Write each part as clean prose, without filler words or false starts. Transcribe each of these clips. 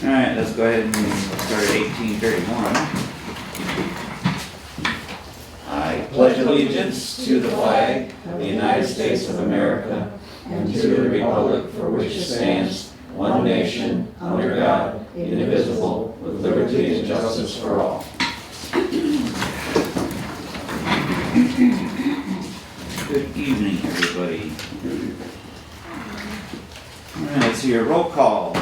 Alright, let's go ahead and start at 1831. I pledge allegiance to the flag of the United States of America and to the republic for which it stands, one nation, under God, indivisible, with liberty and justice for all. Good evening, everybody. Alright, let's see your roll call.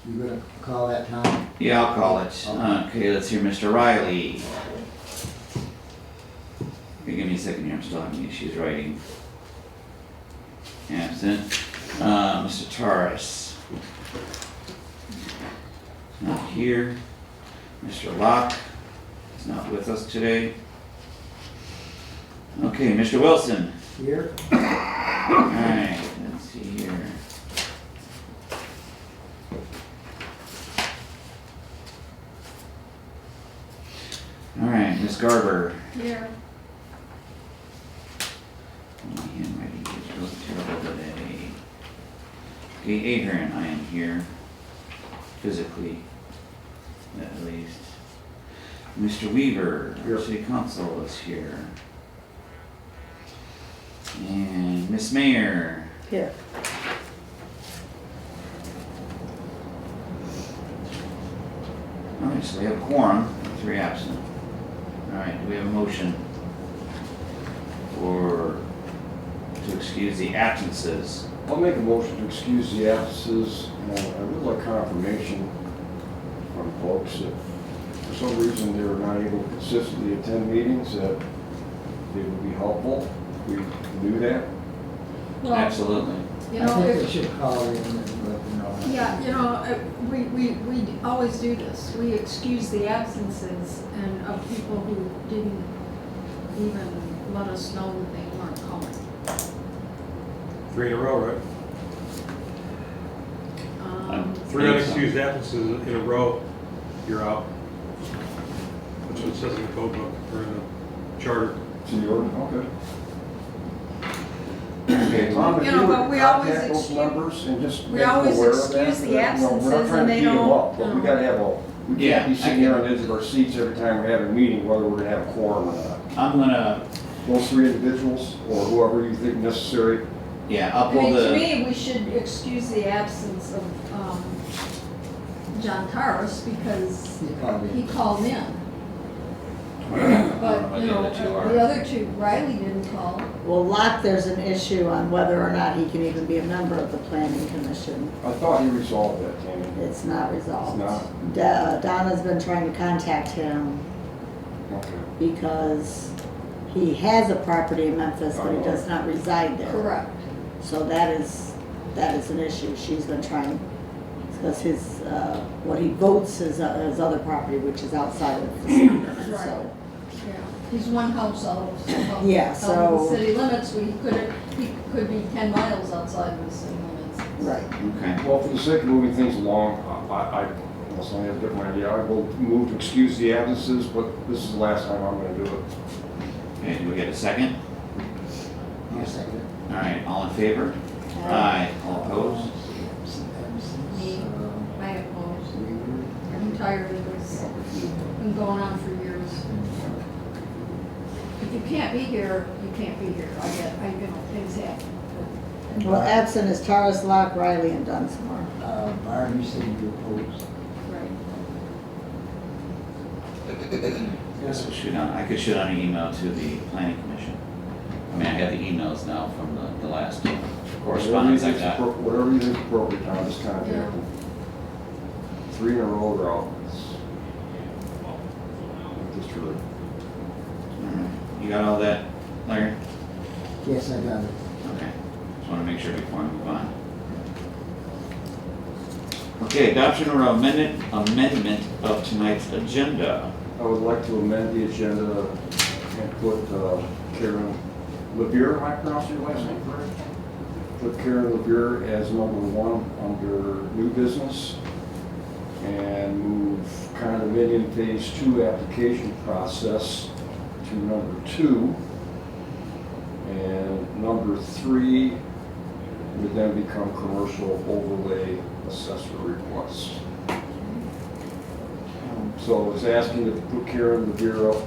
You gonna call that, Tom? Yeah, I'll call it. Okay, let's hear Mr. Riley. Okay, give me a second here, I'm still having issues writing. Absent. Mr. Taurus. Not here. Mr. Locke is not with us today. Okay, Mr. Wilson. Here? Alright, let's see here. Alright, Miss Garber. Here. My handwriting is really terrible today. Okay, Ahern, I am here. Physically, at least. Mr. Weaver, our city council is here. And Miss Mayor. Here. Alright, so we have a quorum, 3 absent. Alright, do we have a motion to excuse the absences? I'll make a motion to excuse the absences, and I would like confirmation from folks if for some reason they were not able to consistently attend meetings, that they would be helpful. We do that. Well, Absolutely. you I know, think we if, should call in and let them know. yeah, you know, we always do this. We excuse the absences and of people who didn't even let us know that they weren't coming. 3 in a row, right? Three unexcused absences in a row, you're out. That's what it says in the code book or in the charter. It's in the order, okay. Okay, Tom, if You you know, would but we always contact those excuse- members and just we make them always aware of that. excuse the We're not absences trying and to they beat them don't, up, but we no. gotta have we Yeah, can't be I sitting here get on the edge of our seats every time we have a meeting, whether we're gonna have a quorum or not. I'm gonna, Those 3 individuals, or whoever you think necessary. yeah, I'll I pull mean, to the, me, we should excuse the absence of, John Taurus because He called he in. called in. I don't know But, what you the know, other two the are. other two, Riley didn't call. Well, Locke, there's an issue on whether or not he can even be a member of the planning commission. I thought he resolved that, Tammy. It's not resolved. It's not? Donna's been trying to contact him Okay. because he has a property in Memphis, but he does not reside there. Correct. So that is an issue. She's been trying, because his, what he votes is other property, which is outside of the city limits, Right. so. Yeah, he's one house out of, Yeah, out of so- the city limits, he could be 10 miles outside of the city limits. Right. Okay, Well, for the sake of moving things along, unless I have a different idea, I will move to excuse the absences, but this is the last time I'm gonna do it. okay, do we get a second? I'll second it. Alright, all in favor? Aye. All opposed? Me, I oppose. Weaver. I'm tired of this, been going on for years. If you can't be here, you can't be here. You know, things happen. Well, absent is Taurus, Locke, Riley, and Dunsmore. Barb, you said you opposed. Right. Yes, I could shoot out an email to the planning commission. I mean, I got the emails now from the last correspondence I got. Whatever you think is appropriate, Tom, just contact Yeah. them. 3 in a row, they're out. Just true. Alright. You got all that, Larry? Yes, I got it. Okay, just wanna make sure before I move on. Okay, adoption or amendment of tonight's agenda. I would like to amend the agenda and put Karen LeBure, am I pronouncing your last name correct? Put Karen LeBure as number 1 under new business and move condominium phase 2 application process to number 2. And number 3 would then become commercial overlay assessor request. So it's asking to put Karen Levere up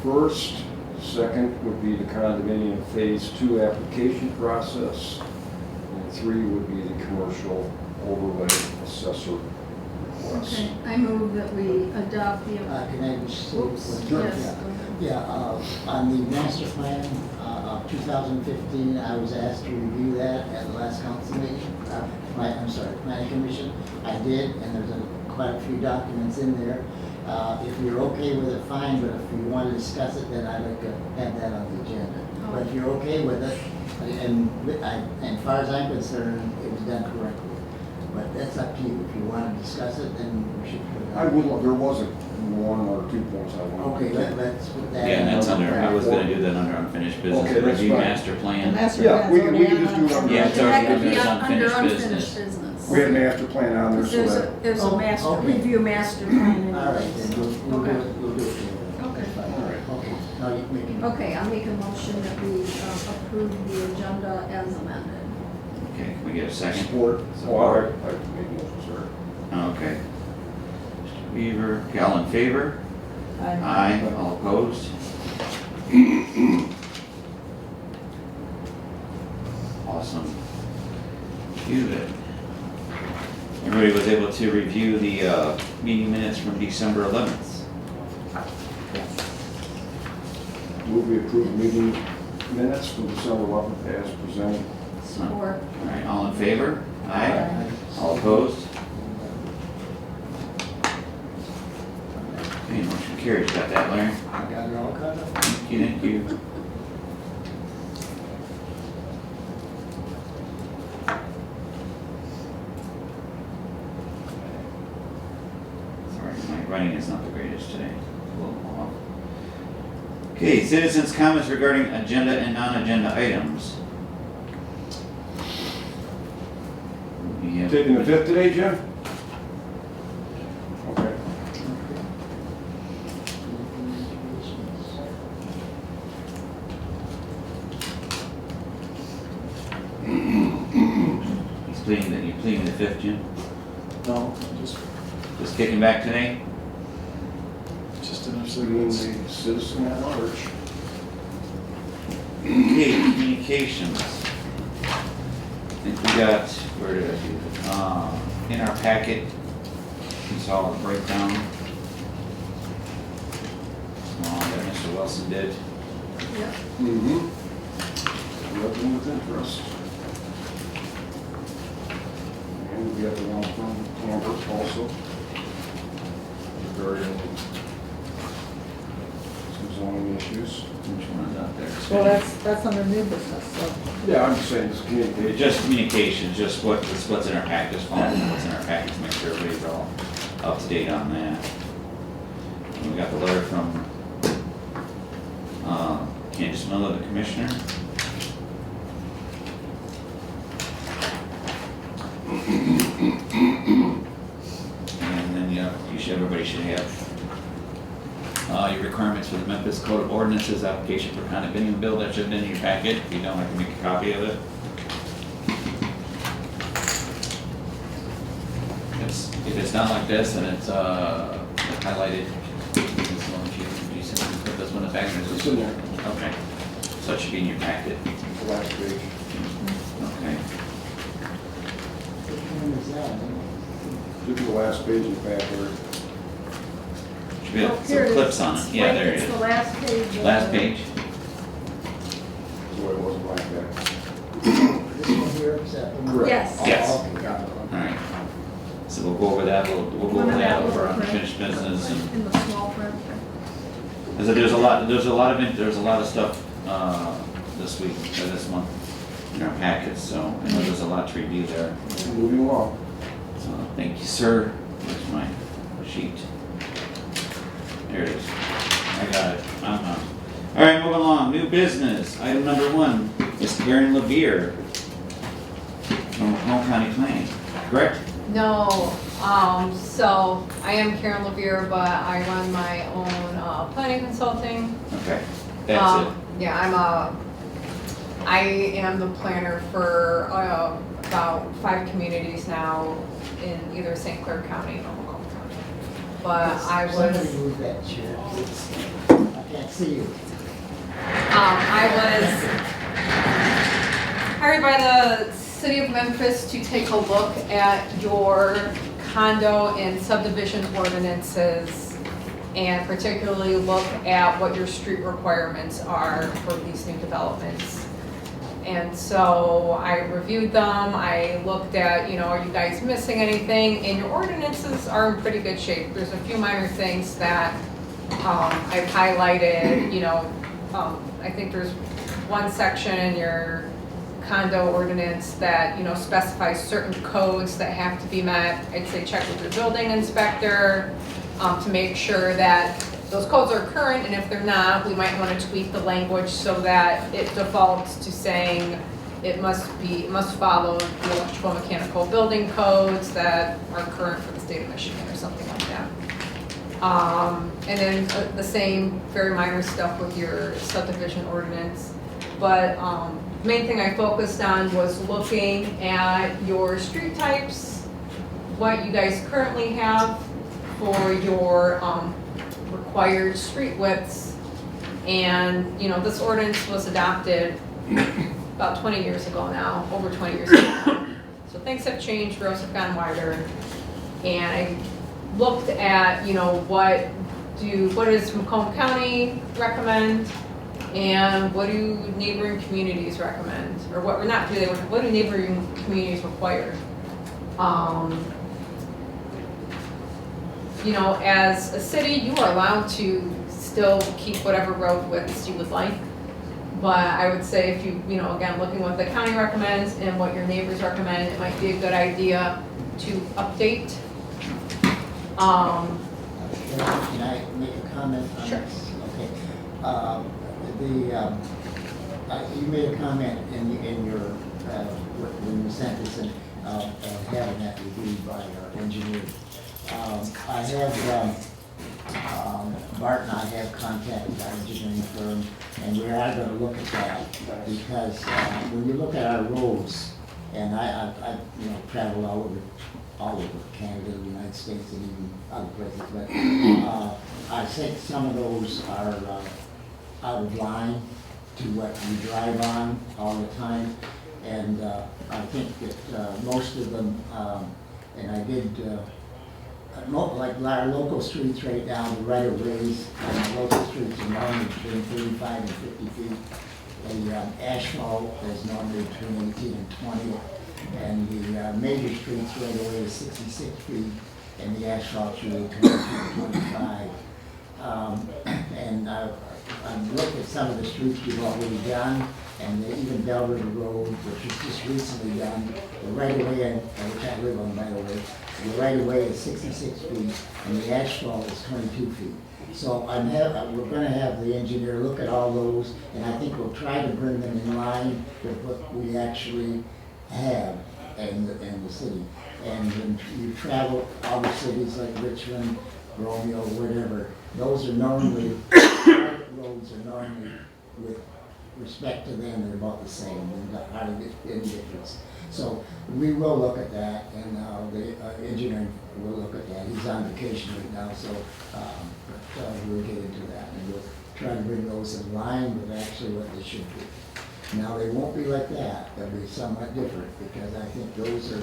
first. Second would be the condominium phase 2 application process. And 3 would be the commercial overlay assessor request. Okay, I move that we adopt the. Can I just say? Oops, one yes, thing? go ahead. Yeah, on the master plan of 2015, I was asked to review that at the last council meeting. Planning commission. I did, and there's quite a few documents in there. If you're okay with it, fine, but if you want to discuss it, then I'd like to have that on the agenda. But if you're okay with it, and as far as I'm concerned, it was done correctly. But that's up to you. If you want to discuss it, then we should put it on. There wasn't 1 or 2 points I wanted. Okay, let's put that. Yeah, and that's in. under, I was gonna do that under unfinished business, Okay, that's review fine. master The plan. master Yeah, plan's we can already just on do it the- under- Yeah, it's That already could be there's under unfinished unfinished business. business. We had a master plan on there, so that, There's a Oh, master, okay. review master plan. All right, then we'll do Okay. it, we'll do it together. Okay. That's fine. All right. Okay, now you can. Okay, I'll make a motion that we approve the agenda as amended. Okay, can we get a second? support. Oh, all right. I made motion, sorry. Okay. Mr. Weaver, all in favor? Aye, all opposed? Awesome. Good. Everybody was able to review the meeting minutes from December 11th. Move we approve meeting minutes for December 11th as presented. Support. All right, all in favor? Aye. All opposed? Okay, motion carries. Got that, Larry? I got it all cut up. Thank you, thank you. Sorry, my writing is not the greatest today. It's a little off. Okay, citizens' comments regarding agenda and non-agenda items. We have- Taking the 5th today, Jim? Okay. You pleading the 5th, Jim? No, Just kicking back today? just enough Being cigarettes. the citizen at large. Okay, communications. I think we got, where did I do it? In our packet, we saw a breakdown. That Mr. Wilson did. Yep. Mm-hmm. Looking with interest. And we have the one from Amber also. Regarding some zoning issues. Which one is out there? Well, that's under new business, so. Yeah, I'm just saying, just communicate. Just communications, just what's in our packet, just following what's in our packet to make sure everybody's all up to date on that. And we got the letter from Candace Miller, the commissioner. And then, everybody should have your requirements for the Memphis Code of Ordinances application for condominium bill. That should have been in your packet. If you don't, I can make a copy of it. If it's not like this and it's highlighted, this one, you said you put this one in the back. It's in there. Okay, so it should be in your packet. The last page. Okay. Which one is that? Look at the last page in the back there. Should be Oh, some here it is. clips on it. Yeah, there it It's the is. last page. Last page. That's why it wasn't like that. This one here, is that the one? Correct. Yes. Oh, Yes. okay, got it. All right. So we'll go over that. We'll go One over of that that over little unfinished print, business and. in the small print. There's a lot of stuff this week or this month in our packets, so I know there's a lot to review there. Moving along. So thank you, sir. Where's my sheet? There it is. I got it. All right, moving along. New business. Item number 1 is Karen Levere from Macomb County Planning. Correct? No, so I am Karen Levere, but I run my own planning consulting. Okay. That's it. Yeah, I am the planner for 5 communities now in either St. Clair County or Macomb County. But I Somebody was, move that chair, please. I can't see you. I was hired by the city of Memphis to take a look at your condo and subdivision ordinances, and particularly look at what your street requirements are for these new developments. And so I reviewed them, I looked at, are you guys missing anything? And your ordinances are in pretty good shape. There's a few minor things that I've highlighted, I think there's one section in your condo ordinance that, specifies certain codes that have to be met. I'd say check with your building inspector to make sure that those codes are current, and if they're not, we might want to tweak the language so that it defaults to saying it must follow the electrical mechanical building codes that are current for the state of Michigan or something like that. And then the same very minor stuff with your subdivision ordinance. But the main thing I focused on was looking at your street types, what you guys currently have for your required street widths. And, this ordinance was adopted about 20 years ago now, over 20 years ago now. So things have changed, roads have gotten wider. And I looked at, what does Macomb County recommend? And what do neighboring communities recommend? Or what do neighboring communities require? As a city, you are allowed to still keep whatever road widths you would like. But I would say if you, again, looking what the county recommends and what your neighbors recommend, it might be a good idea to update. Can I make a comment on Sure. this? Okay. You made a comment in your, when you sent this in, having that reviewed by our engineer. I have, Bart and I have contacted our engineering firm, and we are going to look at that, because when you look at our roads, and I traveled all over Canada, the United States, and even other places, but I think some of those are out of line to what we drive on all the time, and I think that most of them, and I did, like our local streets right down the right of ways, and local streets are normally between 35 and 50 feet. The asphalt is normally between 18 and 20, and the major streets right away is 66 feet, and the asphalt's really 22 to 25. And I've looked at some of the streets we've already done, and even Bell River Road, which was just recently done, the right of way, which I live on, by the way, the right of way is 66 feet, and the asphalt is 22 feet. So we're gonna have the engineer look at all those, and I think we'll try to bring them in line with what we actually have in the city. And when you travel other cities like Richmond, Romeo, whatever, those are normally, private roads are normally, with respect to them, they're about the same, and hardly any difference. So we will look at that, and the engineering will look at that. He's on vacation right now, so but we'll get into that, and we'll try to bring those in line with actually what they should be. Now, they won't be like that. They'll be somewhat different, because I think those are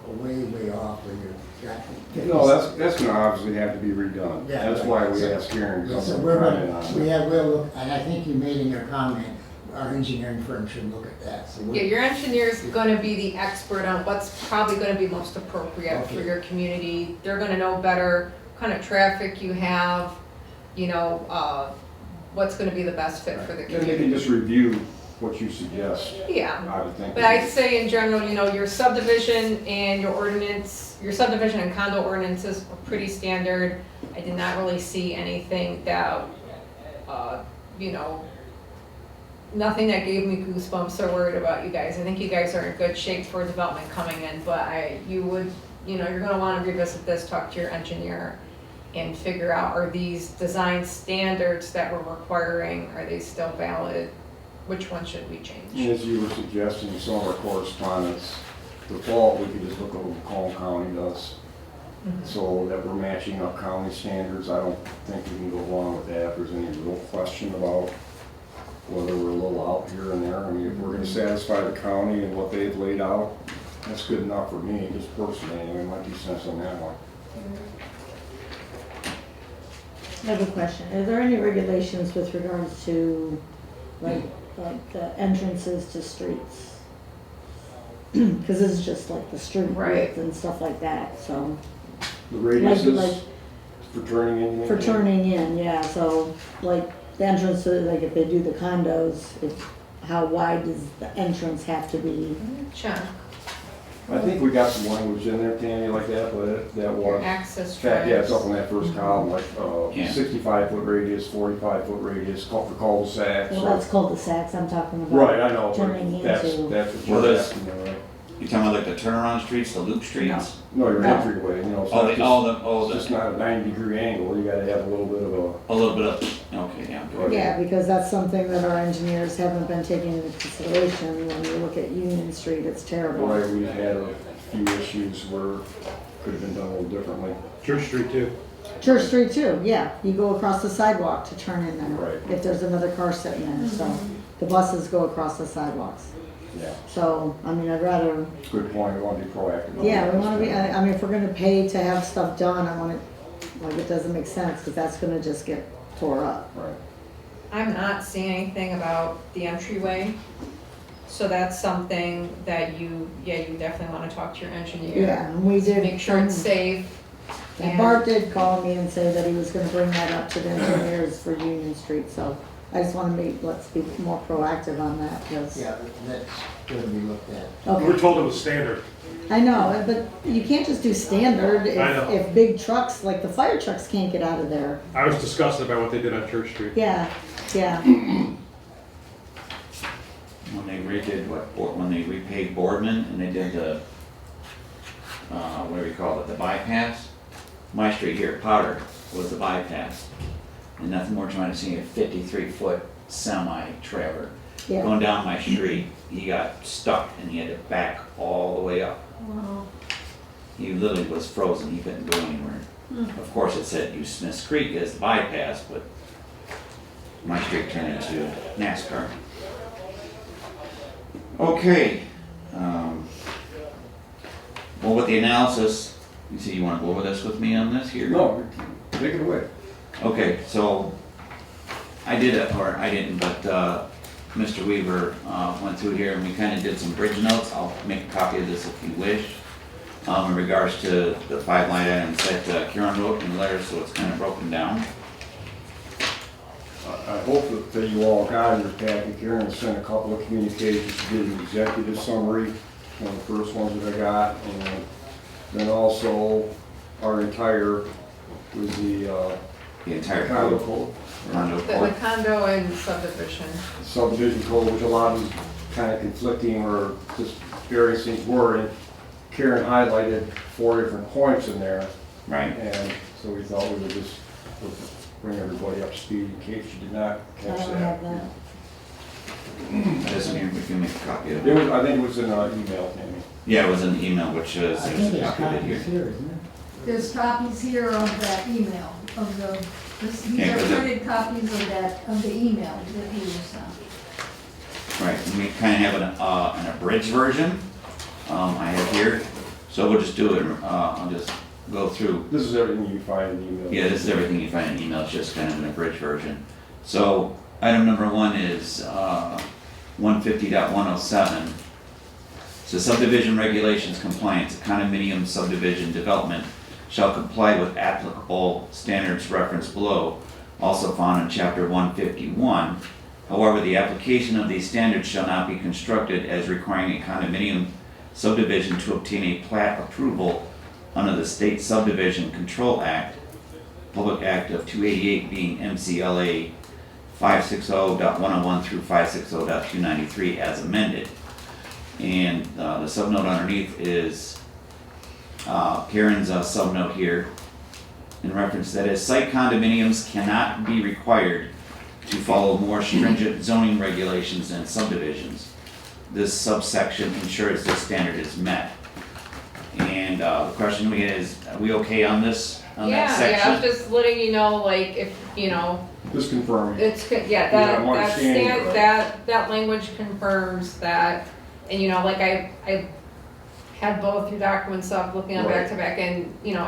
way off where you're. No, that's gonna obviously have to be redone. Yeah, That's right. why we asked Karen to Yeah, come so and we're comment gonna, on it. we'll look, and I think you made in your comment, our engineering firm should look at that, so. Yeah, your engineer's gonna be the expert on what's probably gonna be most appropriate for Okay. your community. They're gonna know better what kind of traffic you have, what's gonna be the best fit for the And they can community. just review what you suggest, Yeah, I would think. but I'd say in general, your subdivision and your ordinance, your subdivision and condo ordinances are pretty standard. I did not really see anything that, nothing that gave me goosebumps or worried about you guys. I think you guys are in good shape for development coming in, but you're gonna wanna revisit this, talk to your engineer, and figure out, are these design standards that we're requiring, are they still valid? Which one should we change? And as you were suggesting, some of our correspondence default, we could just look at what Macomb County does. So that we're matching up county standards. I don't think we can go wrong with that. If there's any real question about whether we're a little out here and there. I mean, if we're gonna satisfy the county and what they've laid out, that's good enough for me, just personally, anyway, my 2 cents on that one. I have a question. Are there any regulations with regards to like the entrances to streets? Because this is just like the street Right. width and stuff like that, so. The radiuses like- for turning in. For turning in, yeah, so like the entrances, like if they do the condos, how wide does the entrance have to be? Check. I think we got some language in there, Tammy, like that, but that Your was. access In fact, yeah, it's up drives. on that first column, like, Yeah. 65-foot radius, 45-foot radius, for cul-de-sacs. Well, or- that's cul-de-sacs I'm talking about. Right, I know, Turning but that's into. what Well, you're there's- asking, there, right? You talking about like the turnaround streets, the loop streets? No, your No. entryway, you know, it's Oh, not the, just not a 90-degree angle, you gotta have a little bit of a little bit of, okay, yeah. good. Yeah, because that's something that our engineers haven't been taking into consideration. When you look at Union Street, it's a, terrible. right, we've had a few issues where could have been done a little differently. Church Street too. Church Street too, yeah, you go across the sidewalk to turn in there. Right. If there's another car sitting there, so the buses go across the sidewalks. Yeah, So, I mean, I'd rather, good point, we wanna be proactive. yeah, we wanna be, I mean, if we're gonna pay to have stuff done, I want it, like, it doesn't make sense, cause that's gonna just get tore up. Right. I'm not seeing anything about the entryway. So that's something that you definitely wanna talk to your engineer. Yeah, and we did. Make sure it's safe. And Bart did call me and say that he was gonna bring that up to the engineers for Union Street, so I just wanna let's be more proactive on that, because. Yeah, that's going to be looked at. We were Okay, told it was standard. I know, but you can't just do standard I know. if big trucks, like the fire trucks can't get out of there. I was disgusted about what they did on Church Street. Yeah, yeah, When they redid when they repaved Boardman and they did the, what do we call it, the bypass? My street here, Powder, was the bypass. And nothing more trying to see a 53-foot semi-trailer yeah. going down my street. He got stuck and he had to back all the way up. Wow. He literally was frozen, he couldn't go anywhere. Of course, it said use Smith's Creek as the bypass, but my street turned into NASCAR. Okay. Well, with the analysis, you see, you wanna go over this with me on this here? No, take it away. Okay, so I did it, or I didn't, but Mr. Weaver went through here and we kind of did some bridge notes. I'll make a copy of this if you wish. In regards to the 5 line items that Karen wrote in the letter, so it's kind of broken down. I hope that you all got in your packet. Karen sent a couple of communications to give an executive summary, one of the first ones that I got, and then also our entire, was the The entire condo code. code, Condo The code. condo and subdivision. subdivision code, which a lot of them kind of conflicting or just various things were, and Karen highlighted 4 different points in there, Right. and so we thought we would just bring everybody up to speed in case you did not I catch don't that. have that. This one here, we can make a copy of It it. was, I think it was in an email, Tammy. Yeah, it was in the email, which is, I think there's a there's copy of it copies here. here, isn't there? There's copies here of that email, of these Yeah, are 'cause it- printed copies of the email that he was sent. Right, and we kind of have an abridged version, I have here. So we'll just do it, I'll just go through. This is everything you find in the email. Yeah, this is everything you find in email, it's just kind of an abridged version. So, item number 1 is 150.107. So subdivision regulations compliance, a condominium subdivision development shall comply with applicable standards referenced below, also found in chapter 151. However, the application of these standards shall not be constructed as requiring a condominium subdivision to obtain a plat approval under the State Subdivision Control Act, Public Act of 288 being MCLA 560.101 through 560.293 as amended. And the subnote underneath is Karen's subnote here in reference that is site condominiums cannot be required to follow more stringent zoning regulations than subdivisions. This subsection ensures this standard is met. And, the question we get is, are we okay on this, on that Yeah, section? I was just letting you know, like, if, you know, Just confirming. it's, yeah, Yeah, that, I'm that understanding stand, it. that language confirms that, and you know, like I had both your documents up, looking at back to back, and, you know,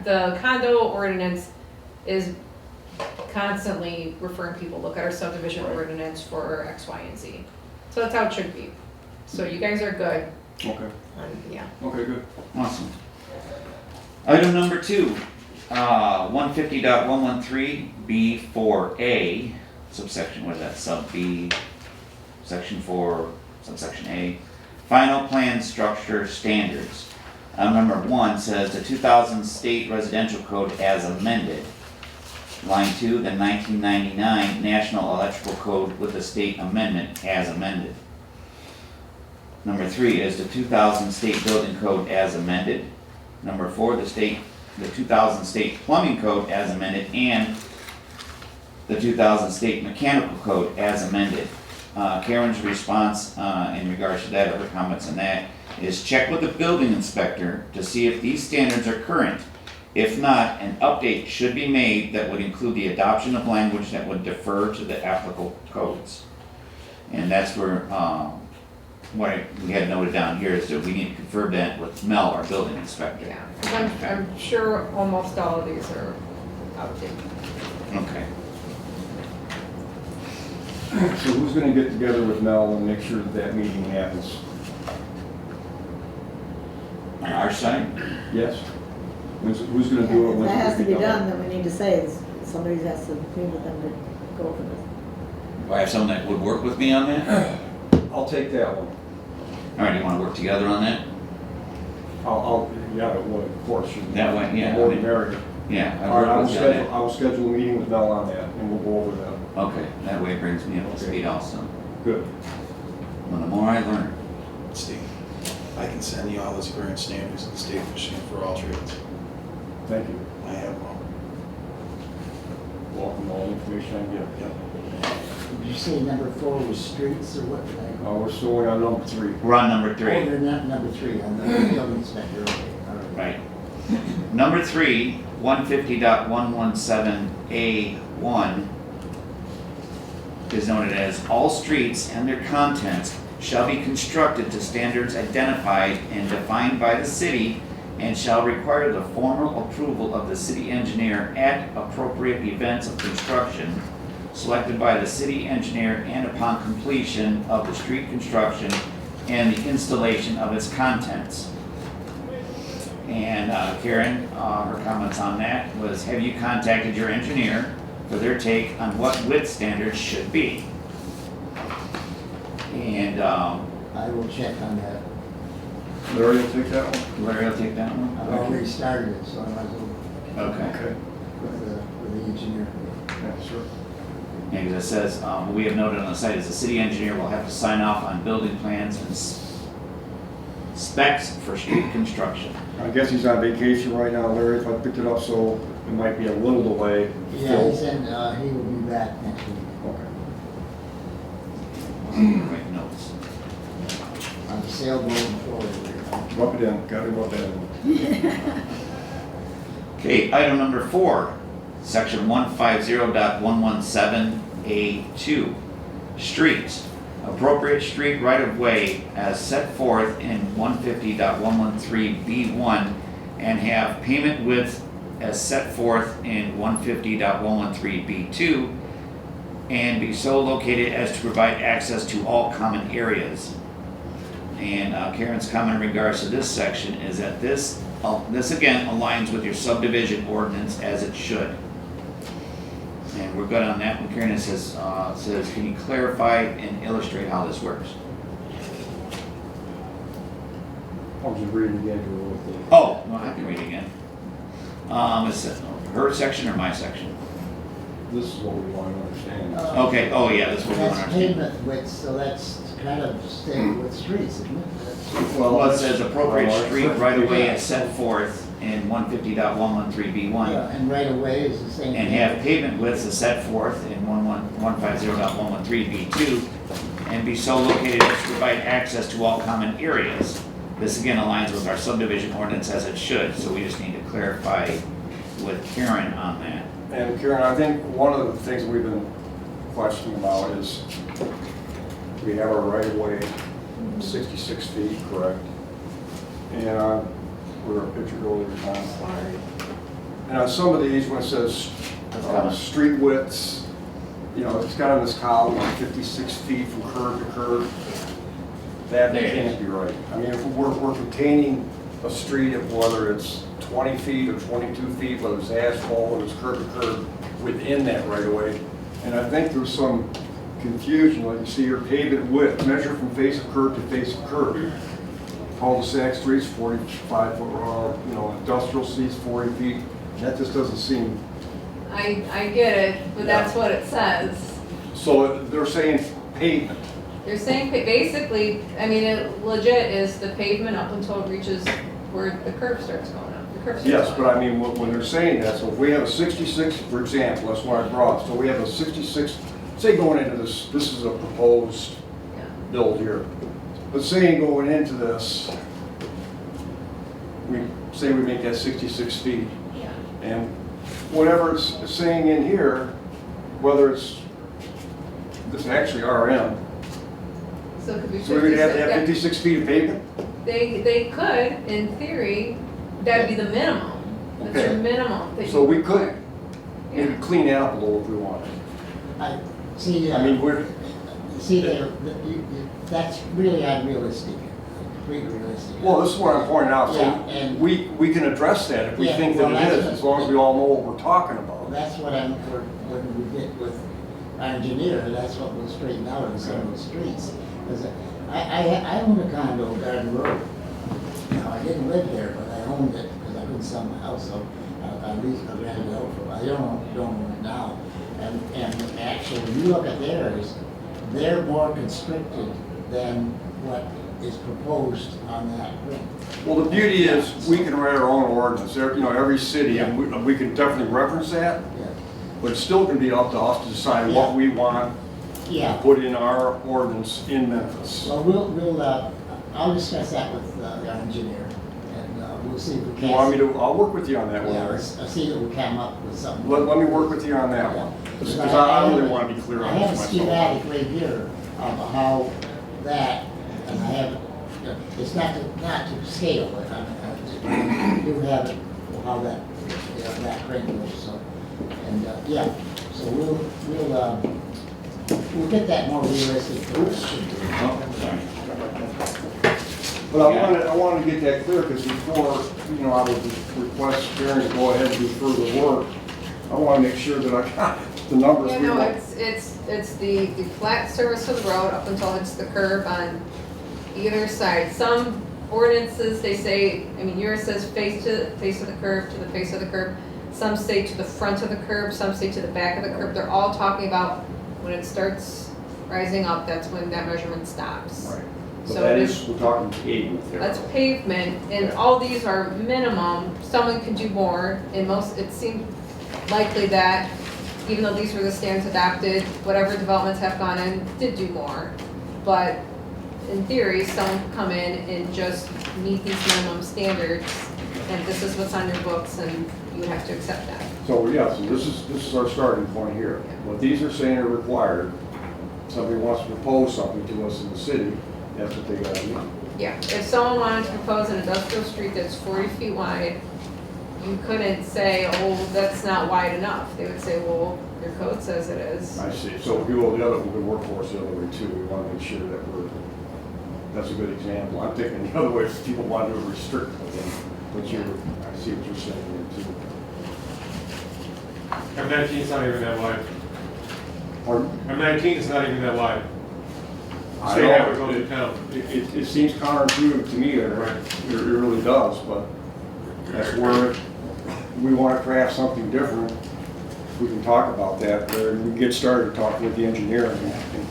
the condo ordinance is constantly referring people, look at our subdivision Right. ordinance for X, Y, and Z. So that's how it should be. So you guys are good, Okay, yeah. okay, good. Awesome. Item number 2, 150.113B4A, subsection, what is that, sub B, section 4, subsection A, final plan structure standards. Number 1 says the 2000 state residential code as amended. Line 2, the 1999 national electrical code with the state amendment as amended. Number 3 is the 2000 state building code as amended. Number 4, the 2000 state plumbing code as amended, and the 2000 state mechanical code as amended. Karen's response in regards to that, or her comments on that, is check with the building inspector to see if these standards are current. If not, an update should be made that would include the adoption of language that would defer to the applicable codes. And that's where, what we had noted down here is that we need to confirm that with Mel, our building inspector. Yeah, 'cause I'm sure almost all of these are outdated. Okay. So who's gonna get together with Mel and make sure that that meeting happens? On our side? Yes? Who's gonna do it? If When's that it has to gonna be done, then we need to say, somebody has to meet with them to go over this. Do I have someone that would work with me on that? I'll take that one. All right, you want to work together on that? Yeah, it would, of course. That way, yeah, The more I the mean- merrier. Yeah, All right, I work with you on that. I will schedule a meeting with Mel on that, and we'll go over that. Okay, that way it brings me up to speed also. Good. Well, the more I learn. Steve, I can send you all those current standards of the state of Michigan for all trades. Thank you. I have them all. Welcome all the information I get. Yep. Did you say number 4 was streets or what? We're still on number 3. We're on number Oh, 3. you're not number 3, on the building inspector, okay, all right. Right. Number 3, 150.117A1 is noted as all streets and their contents shall be constructed to standards identified and defined by the city and shall require the formal approval of the city engineer at appropriate events of construction selected by the city engineer and upon completion of the street construction and the installation of its contents. And Karen, her comments on that was, have you contacted your engineer for their take on what width standards should be? And I will check on that. Larry will take that one? Larry will take that one? I've already started it, so I might as well Okay. Okay. with the engineer. Yeah, sure. Yeah, because it says, what we have noted on the site is the city engineer will have to sign off on building plans and specs for street construction. I guess he's on vacation right now, Larry, if I picked it up, so it might be a little delay. Yeah, he said he will be back next week Okay. Right notes. on the sailboat in Florida. Rub it in, gotta rub it in. Okay, item number 4, section 150.117A2, streets. Appropriate street right-of-way as set forth in 150.113B1 and have payment width as set forth in 150.113B2 and be so located as to provide access to all common areas. And Karen's comment in regards to this section is that this again aligns with your subdivision ordinance as it should. And we're good on that one. Karen says, can you clarify and illustrate how this works? I'll just read it again real quick. Oh, no, I can read again. Is it her section or my section? This is what we want to understand. Okay, oh yeah, this is what we want to That's understand. pavement width, so that's kind of staying with streets, isn't it? That's- Well, it says appropriate Well, street it's- right away as set forth in 150.113B1. Yeah, and right away is the same. And thing. have pavement widths as set forth in 150.113B2 and be so located as to provide access to all common areas. this again aligns with our subdivision ordinance as it should, so we just need to clarify with Karen on that. And Karen, I think one of the things we've been questioning about is we have our right of way 66 feet, correct? And we're a picture earlier time. And on some of these, when it says street widths, you know, it's got in this column like 56 feet from curb to curb. That can't be right. I mean, if we're containing a street, whether it's 20 feet or 22 feet, whether it's asphalt, whether it's curb to curb, within that right of way. And I think there's some confusion, like you see your pavement width, measure from face of curb to face of curb. Cul-de-sac streets, 45 foot, you know, industrial streets, 40 feet. That just doesn't seem. I get it, but that's what it says. So they're saying pavement. They're saying, basically, I mean, it legit is the pavement up until it reaches where the curb starts going up. The curb starts Yes, going but up. I mean, when they're saying that, so if we have a 66, for example, that's what I brought, so we have a 66, say going into this is a proposed Yeah. build here. But saying going into this, we say we make that 66 feet, Yeah. and whatever it's saying in here, whether it's, this is actually RM, So it could be so we would have to have 56. 56 feet of pavement? They could, in theory, that'd be the minimum. That's Okay. your minimum that you. So we could require. maybe Yeah. clean that up a little if we wanted. I, see, I mean, we're, see, that's really unrealistic, completely realistic. well, this is what I'm pointing out, Yeah, so and- we can address that if we Yeah, think that well, it is, that's- as long as we all know what we're talking Well, about. that's what when we get with our engineer, that's what we'll straighten out in some of the streets. Because I own a condo on Garden Road. Now, I didn't live there, but I owned it because I couldn't sell my house, so I leased, I rented it out for, I don't own it now. And actually, when you look at theirs, they're more constricted than what is proposed on that print. Well, the beauty is, we can write our own ordinance, you know, every city, and we can definitely reference that, Yeah. but it still can be up to us to decide what Yeah. we want to Yeah. put in our ordinance in Memphis. Well, I'll discuss that with our engineer, and we'll see if we If can. you want me to, I'll work with you on that one, Yeah, Larry. I'll see if we come up with something. Let me work with you on that one, because I really want to be clear I on have a this myself. schematic right here of how that, and I have, it's not to scale, but I do have it, how that, that print goes, so. And, yeah, so we'll get that more realistic. Oh, sorry. But I wanted to get that clear, because before, you know, I would request Karen to go ahead and do further work. I want to make sure that I got the numbers Yeah, we no, want. it's the flat surface of the road up until it's the curb on either side. Some ordinances, they say, I mean, yours says face of the curb to the face of the curb. Some say to the front of the curb, some say to the back of the curb. They're all talking about when it starts rising up, that's when that measurement stops. Right. But So that there's- is, we're talking pavement there. That's pavement, and all these are minimum, someone can do more, and it seemed likely that, even though these were the standards adopted, whatever developments have gone in, did do more. But in theory, someone could come in and just meet these minimum standards, and this is what's on your books, and you would have to accept that. So, yeah, so this is our starting point here. What these are saying are required. Somebody wants to propose something to us in the city, that's what they gotta do. Yeah, if someone wanted to propose an industrial street that's 40 feet wide, you couldn't say, oh, that's not wide enough. They would say, well, your code says it is. I see. So if you go the other, we can work for us the other way too. We want to make sure that that's a good example. I'm thinking the other way, if people want to restrict them, but I see what you're saying there too. M19 is not even that wide. Pardon? M19 is not even that wide. I State don't- highway goes to town. It seems counterintuitive to me, Right. it really does, but that's where we want to craft something different. We can talk about that, or we can get started talking with the engineer and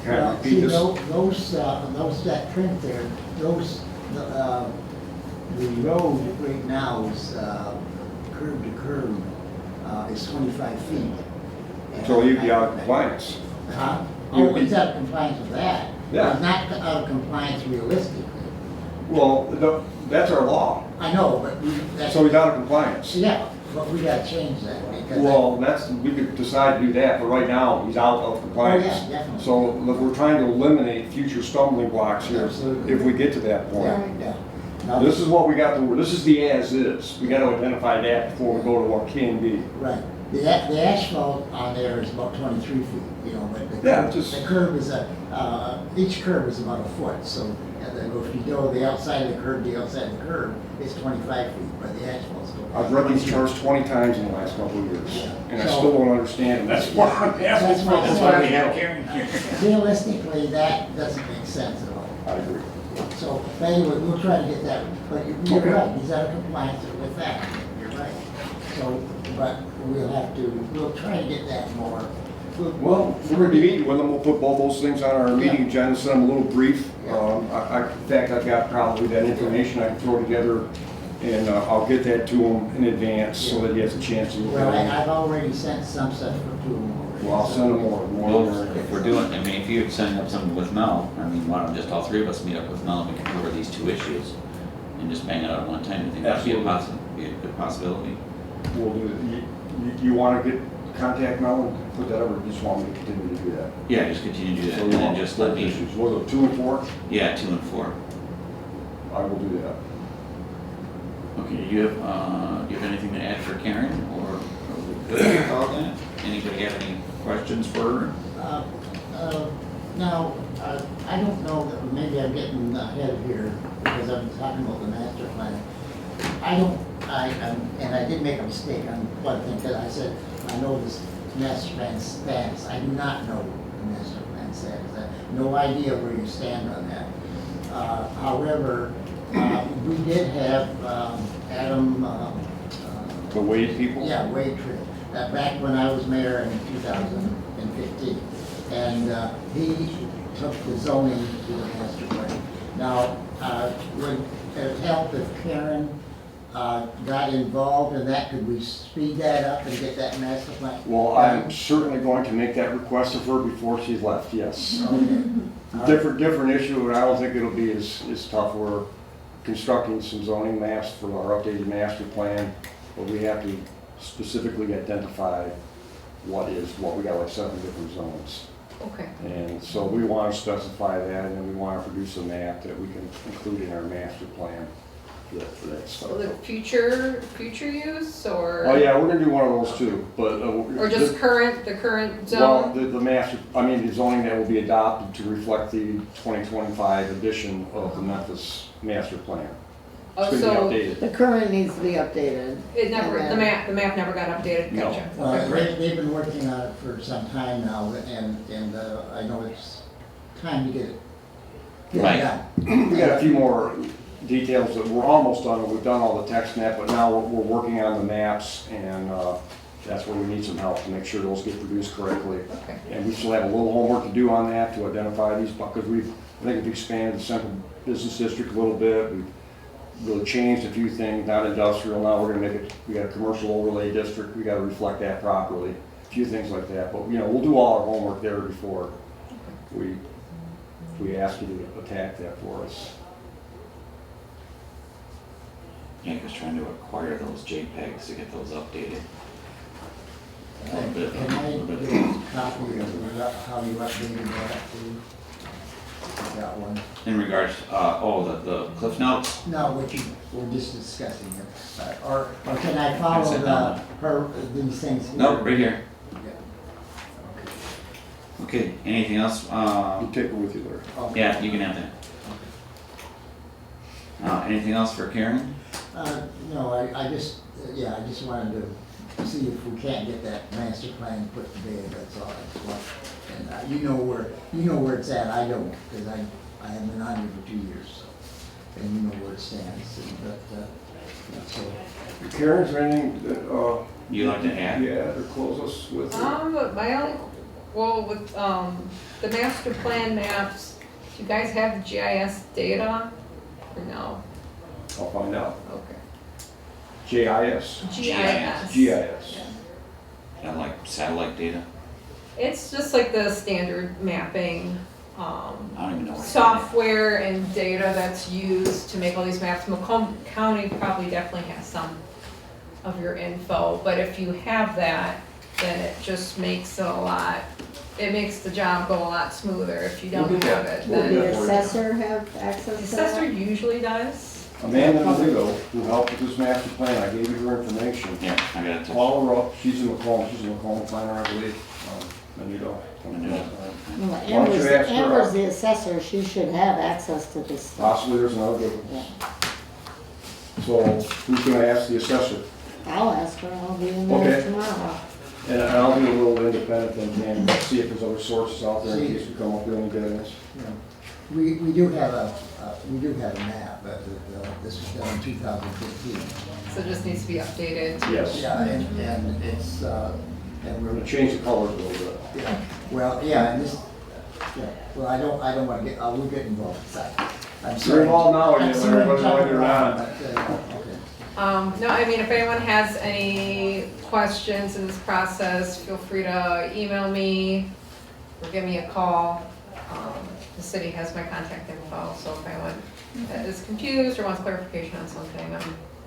kind Well, of repeat see, this. those, that print there, the road right now is, curb to curb, is 25 feet. So you'd be out of compliance. Huh? You'd Oh, be- it's out of compliance with that. Yeah. But not out of compliance realistically. Well, that's our law, I know, but that's. so he's out of compliance. Yeah, but we gotta change that because. Well, we could decide to do that, but right now, he's out of compliance. Oh, yeah, definitely. So look, we're trying to eliminate future stumbling blocks here, Absolutely. if we get to that point. Yeah. Now, This is what we got to, this is the as-is. We gotta identify that before we go to what can be. right, the asphalt on there is about 23 feet, you know, but Yeah, just- the curb is each curb is about a foot, so if you go the outside of the curb, the outside of the curb, it's 25 feet, but the asphalt's. I've read these charts 20 times in the last couple of years, Yeah. and I So- still don't understand them. That's why I'm asking That's for why- That's why we have Karen here. Realistically, that doesn't make sense at all. I agree. So, anyway, we'll try to get that, but you're Okay. right, he's out of compliance with that, you're right. So, but we'll try to get that more. Well, we're gonna be meeting with them, we'll put both those things on our meeting agenda, send them a little brief. In fact, I've got probably that information I can throw together, and I'll get that to him in advance, so that he has a chance to look Well, at it. I've already sent some stuff to him already. Well, I'll send him more. Well, if we're doing, I mean, if you're setting up something with Mel, I mean, why don't just all three of us meet up with Mel and we can cover these two issues and just bang it out at one time? I think that'd be be a good possibility. We'll do it. You wanna contact Mel and put that over, or you just want me to continue to do that? Yeah, just continue to do that, So and we then want just let me, issues. What are the 2 and 4? yeah, 2 and 4. I will do that. Okay, do you have anything to add for Karen, or are we good with all that? Anybody have any questions for her? Now, I don't know, that maybe I'm getting ahead here, because I'm talking about the master plan. And I did make a mistake on one thing, because I said, I know this master plan status. I do not know the master plan status. I have no idea where you stand on that. However, we did have Adam, The Wade people? yeah, Wade Tripp, back when I was mayor in 2015. And he took the zoning to the master plan. Now, would it help if Karen got involved in that? Could we speed that up and get that master plan? Well, I'm certainly going to make that request of her before she's left, yes. Okay. Different issue, and I don't think it'll be as tough. We're constructing some zoning maps for our updated master plan, but we have to specifically identify what we got like 7 different zones. Okay. And so we want to specify that, and then we want to produce a map that we can include in our master plan for that stuff. So the future use, or? Oh, yeah, we're gonna do one of those too, but. Or just the current Well, zone? the zoning that will be adopted to reflect the 2025 edition of the Memphis master plan. Oh, It's so gonna be updated. The current needs to be updated. it never, And the then- map never got updated? No. Gotcha. Well, Okay, great. they've been working on it for some time now, and I know it's time to get it Right. done. We got a few more details that we're almost done, we've done all the text map, but now we're working on the maps, and that's where we need some help to make sure those get produced correctly. Okay. And we still have a little homework to do on that, to identify these, because I think we've expanded the central business district a little bit. We've really changed a few things, not industrial, now we're gonna make it, we got a commercial overlay district, we gotta reflect that properly, a few things like that. But, we'll do all our homework there before we ask you to attack that for us. Yeah, because trying to acquire those JPEGs to get those updated. Can I get a copy of how you updated that too? Got one. In regards, the Cliff Notes? No, what you, we're just discussing it. Or can I follow sit down. these things here? Nope, right here. Yeah. Okay, anything else? You take it with you there. Okay. Yeah, you can have that. Anything else for Karen? No, I just wanted to see if we can't get that master plan put to bed, that's all. That's what. And you know where it's at, I don't, because I have been on here for 2 years, so, and you know where it stands, so. Karen, is there anything that, You like to add? yeah, to close us with? My only, with, the master plan maps, do you guys have the GIS data, or no? I'll find out. Okay. GIS? GIS. GIS. I like satellite data. It's just like the standard mapping I don't even know what. software and data that's used to make all these maps. Macomb County probably definitely has some of your info, but if you have that, then it just makes it a lot, it makes the job go a lot smoother. If you don't We'll do have that. it, We'll do then The assessor have access the to assessor that? usually does. Amanda Leo, who helped with this master plan, I gave you her information. Yeah, I got it. Call her up, she's in Macomb planner, I believe, Anita. Anita. Well, Why don't you Amber's, ask her? Amber's the assessor, she should have access to this stuff. Possibly there's another good one. Yeah. So who's gonna ask the assessor? I'll ask her, I'll be in there Okay. tomorrow. And I'll be a little independent and see if there's other sources out there in case we come up with any dead ends. You know, we do have a map, but this was done in 2015. So it just needs to be updated. Yes. Yeah, and it's, and I'm we're, gonna change the colors a little bit. yeah, well, yeah, and this, yeah, well, I don't wanna get, we'll get involved, sorry. I'm sorry. You're involved now, I'm you sorry know, to whether jump you're around, not. but, okay. No, I mean, if anyone has any questions in this process, feel free to email me or give me a call. The city has my contact info, so if anyone is confused or wants clarification on something,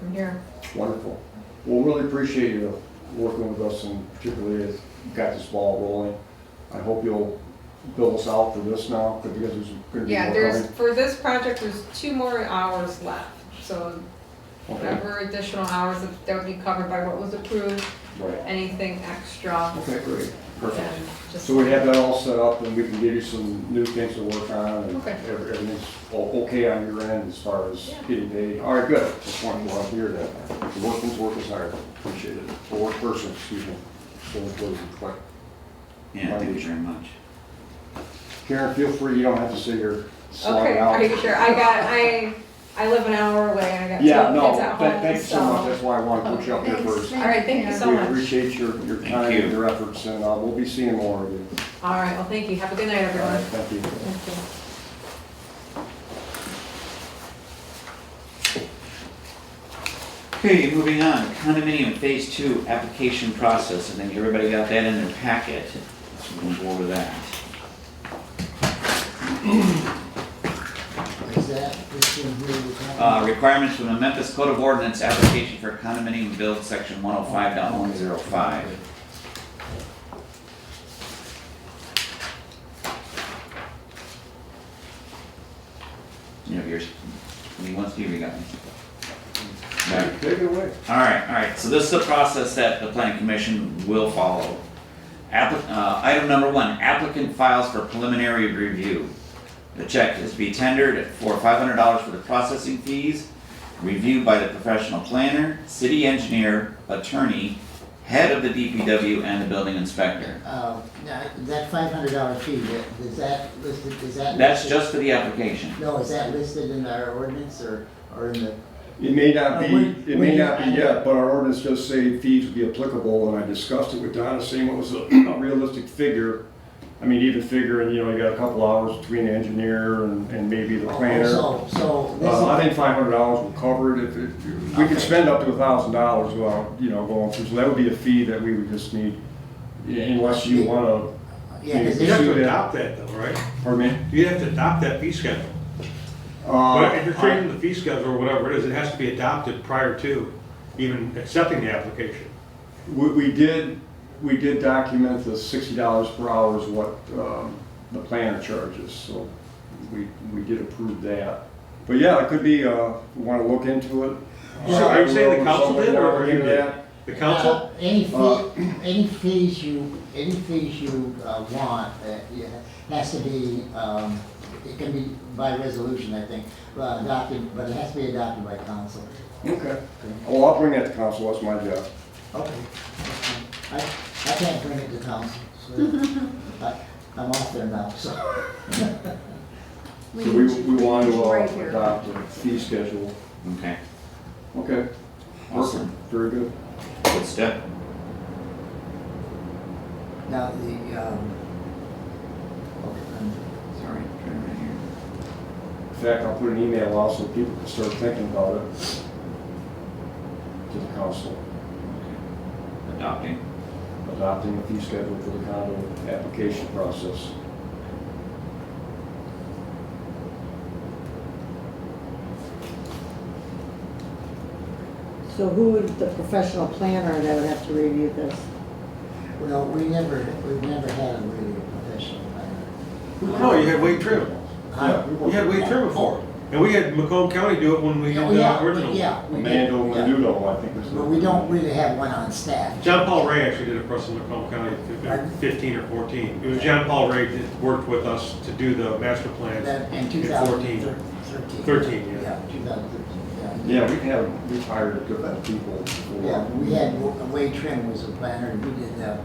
I'm here. Wonderful. We'll really appreciate you working with us and particularly as you got this ball rolling. I hope you'll bill us out for this now because there's gonna be Yeah, more there's, coming. for this project, there's 2 more hours left. So Okay, whatever additional hours that would be covered by what was approved, right. anything extra, Okay, great, perfect. then just. So we have that all set up and we can give you some new things to work on and Okay. everything's okay on your end as far as Yeah. getting paid. All right, good. Just want to hear that. The work is hard. Appreciate it. Or person, excuse me. So employees are quick. Yeah, thank you very much. Karen, feel free, you don't have to sit here slugging Okay, out. are you sure? I live an hour away and I got 2 Yeah, kids no, at home, thank you so much. That's why I wanted to put you up here first. All right, thank you so We much. appreciate your Thank time you. and your efforts and we'll be seeing more of you. All right, well, thank you. Have a good night, All everyone. right, thank you. Okay, moving on, condominium phase 2 application process. I think everybody got that in their packet. So we'll go over that. Is that, this one here we're talking? Requirements from the Memphis Code of Ordinance, application for condominium build, section 105.105. You have yours, once you got me. Right. Take it away. All right, so this is the process that the planning commission will follow. Item number 1, applicant files for preliminary review. The check is to be tendered for $500 for the processing fees, reviewed by the professional planner, city engineer, attorney, head of the DPW, and the building inspector. Now, that $500 fee, is that listed, is that? That's listed- just for the application. No, is that listed in our ordinance or in the? It may not be, it may not be When- yet, but our ordinance does say fees would be applicable, and I discussed it with Donna, seeing what was a realistic figure. I mean, even figuring, you got a couple hours between the engineer and maybe the planner. So this I is, think $500 will cover it. We could spend up to $1,000 without, going through, so that would be a fee that we would just need, unless you wanna, yeah, 'cause You have it's- to adopt that though, right? pardon me? You have to adopt that fee schedule. But if you're creating the fee schedule or whatever it is, it has to be adopted prior to even accepting the application. We did document the $60 per hour is what the planner charges, so we did approve that. But yeah, it could be, want to look into it. So are you saying the council did or you Somebody did? that. The council? Any fees you want, has to be, it can be by resolution, I think, adopted, but it has to be adopted by council. Okay. Well, I'll bring that to council, that's my job. Okay. I can't bring it to council, so I'm off there now, so. So we want Right to here. adopt a fee schedule. Okay, Okay. Awesome. Very good. good step. Now, Sorry, try right here. In fact, I'll put an email out so people can start thinking about it to the council, Adopting. adopting a fee schedule for the condo application process. So who would the professional planner that would have to review this? Well, we've never had a really professional planner. No, you had Wade Trim. You had Wade Trim before. And we had Macomb County do it when we did Oh, the yeah, original. yeah. we did, Mando yeah. Menudo, I think was the. But we don't really have one on staff. John Paul Ray actually did it for us in Macomb County in 15 or 14. It was John Paul Ray that worked with us to do the master plans That in in 2013. 14. 13, yeah. Yeah, 2013, Yeah, we've hired good people Yeah, before. we had, Wade Trim was a planner, and we did the,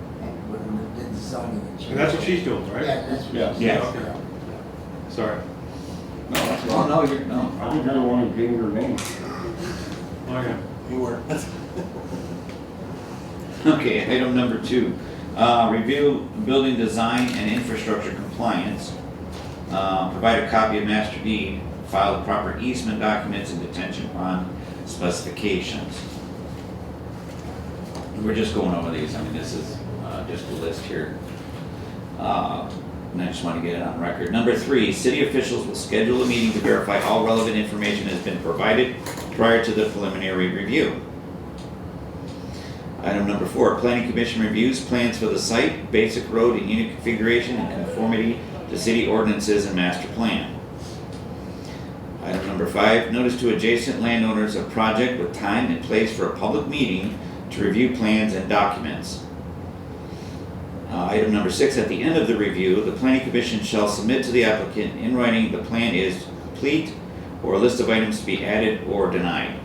when we did the zoning and change. And that's what she's doing, right? Yeah, that's what Yeah. she's Yeah. doing. Sorry. No, that's Oh, no, you're, no. I think you're the one who gave her name. Okay. You were. Okay, item number 2, review building design and infrastructure compliance. Provide a copy of master deed, file the proper easement documents and detention pond specifications. We're just going over these, I mean, this is just a list here. And I just want to get it on record. Number 3, city officials will schedule a meeting to verify all relevant information has been provided prior to the preliminary review. Item number 4, planning commission reviews plans for the site, basic road and unit configuration in conformity to city ordinances and master plan. Item number 5, notice to adjacent landowners of project with time and place for a public meeting to review plans and documents. Item number 6, at the end of the review, the planning commission shall submit to the applicant in writing the plan is complete or a list of items to be added or denied.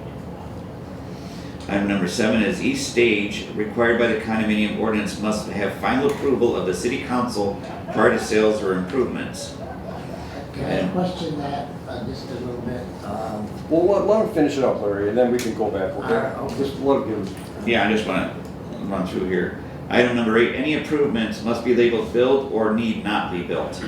Item number 7 is each stage required by the condominium ordinance must have final approval of the city council prior to sales or improvements. Can I question that just a little bit? Well, let him finish it up, Larry, and then we can go back, All right, okay? okay. Just let him give him. Yeah, I just want to run through here. Item number 8, any improvements must be labeled built or need not be built.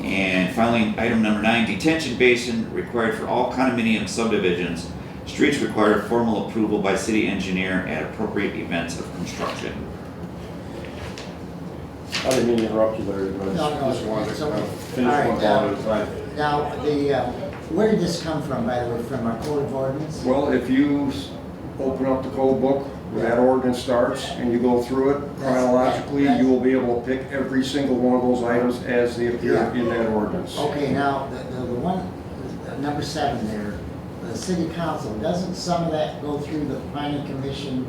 And finally, item number 9, detention basin required for all condominium subdivisions. Streets require formal approval by city engineer at appropriate events of construction. I didn't mean to interrupt you, Larry, but No, no, just wanted it's to okay. finish All right, one thought at a time. Now, where did this come from, by the way, from our code of ordinance? Well, if you open up the code book, where that ordinance starts, and you go through it chronologically, you will be able to pick every single one of those items as they appear Yeah. in that ordinance. Okay, now, the one, number 7 there, the city council, doesn't some of that go through the planning commission?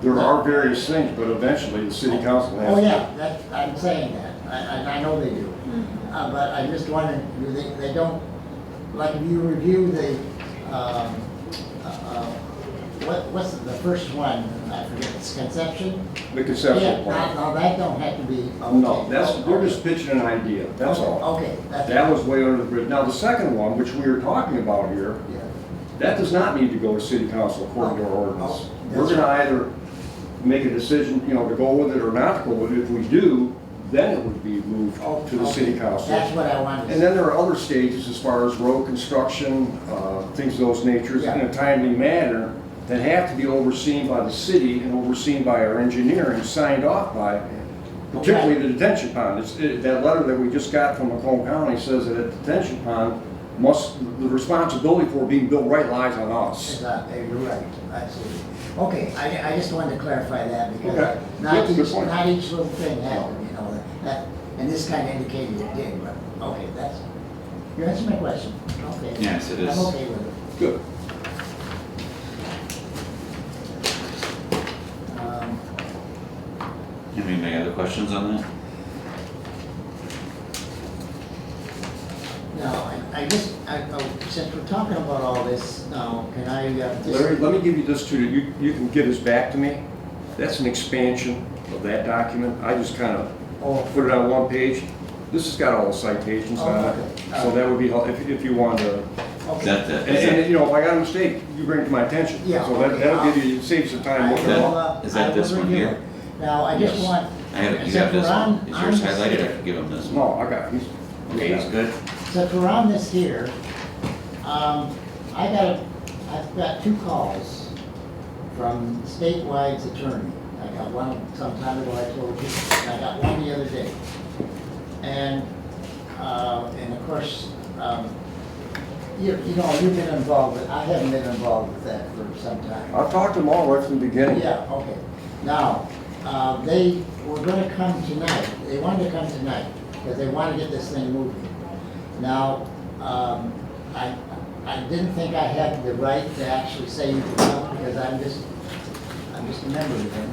There are various things, but eventually the city council has. Oh, yeah, I'm saying that, I know they do. But I just wondered, they don't, like if you review the, what's the first one, I forget, it's conception? The conceptual Yeah, plan. no, that don't have to be. No, okay. they're just pitching an idea, that's all. Okay, that's. That was way under the bridge. Now, the second one, which we are talking about here, Yeah. that does not need to go to city council according to our ordinance. Oh, We're that's gonna right. either make a decision, to go with it or not to go with it. If we do, then it would be moved Oh, to the city okay. council. That's what I wanted. And then there are other stages as far as road construction, things of those natures, in Yeah. a timely manner that have to be overseen by the city and overseen by our engineer and signed off by, particularly the detention pond. That letter that we just got from Macomb County says that a detention pond the responsibility for being built right lies on us. You're right, absolutely. Okay, I just wanted to clarify that because Okay. not That's a good each, point. not each little thing happened, that, and this kind of indicated it did, but, okay, you answered my question, okay. Yes, it is. I'm okay with it. Good. Um, Any other questions on that? Now, since we're talking about all this, now, can I, just? Larry, let me give you this too, you can give this back to me. That's an expansion of that document. I just kind of Oh, put it on one page. This has got all the citations on it, Okay. so that would be helpful if you want to. okay. That, And if I got a mistake, you bring it to my attention. Yeah, So okay. that'll give you, save some time I looking that- at will, it. is that I will this one review here? it. Now, I just Yes. want. I have, you since got this we're on- one. Is on yours this highlighted? I here- can give him this one. No, I got it. Okay, he's good. Since we're on this here, I've got 2 calls from Statewide's attorney. I got one some time ago, I told you, and I got one the other day. And of course, You know, you've been involved, but I haven't been involved with that for some time. I've talked to them all right from the beginning. Yeah, okay. Now, they were gonna come tonight, they wanted to come tonight, because they want to get this thing moving. Now, I didn't think I had the right to actually say you could come, because I'm just a member of it,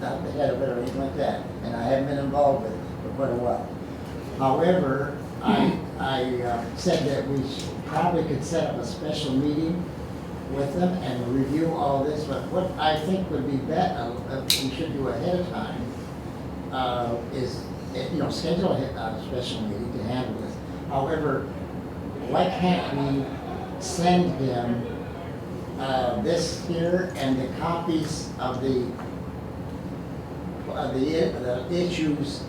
not the head of it or anything like that, and I haven't been involved with it for quite a while. However, I said that we probably could set up a special meeting with them and review all this, but what I think would be better, we should do ahead of time, is, schedule a special meeting to handle this. However, why can't we send him this here and the copies of the issues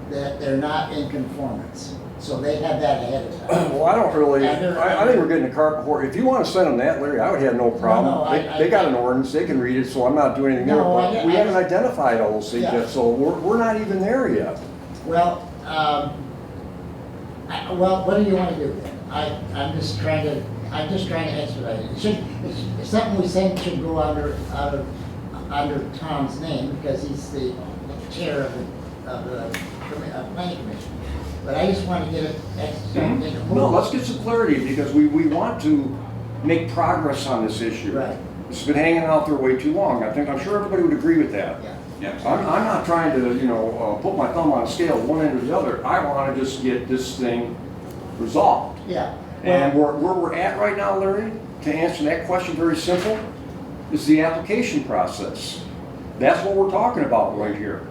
that they're not in conformance? So they have that ahead of time. Well, I don't really, And they're- I think we're getting the cart before, if you want to send them that, Larry, I would have no problem. No, They got an ordinance, they can read it, so I'm not doing anything there. No, But we I- haven't identified all those things Yeah. yet, so we're not even there yet. Well, what do you want to do then? I'm just trying to expedite it. It's something we think should go under Tom's name, because he's the chair of the planning commission. But I just want to get it, No, let's get some clarity, because we want to make progress on this issue. Right, It's been hanging out there way too long. I'm sure everybody would agree with that. yeah. I'm not trying to, put my thumb on a scale, one end or the other. I want to just get this thing resolved. Yeah. And where we're at right now, Larry, to answer that question very simple, is the application process. That's what we're talking about right here.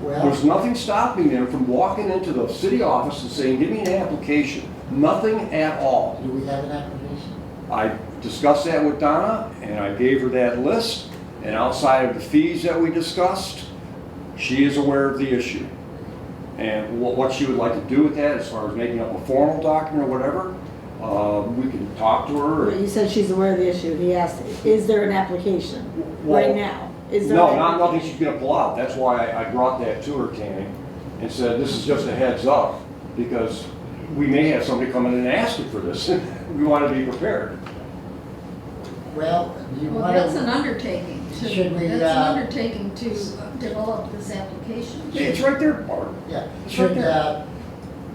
There's Well, nothing stopping them from walking into the city office and saying, give me an application. Nothing at all. do we have an application? I discussed that with Donna, and I gave her that list, and outside of the fees that we discussed, she is aware of the issue. And what she would like to do with that, as far as making up a formal document or whatever, we can talk to her. Well, you said she's aware of the issue. He asked, is there an application right Well, now? Is there No, an not nothing application? she's gonna pull out. That's why I brought that to her, Tammy, and said, this is just a heads up, because we may have somebody come in and ask you for this. We want to be prepared. Well, do you Well, want that's an to, undertaking to, Should we, that's an undertaking to develop this application. It's right there, Barb, yeah, It's should, right there.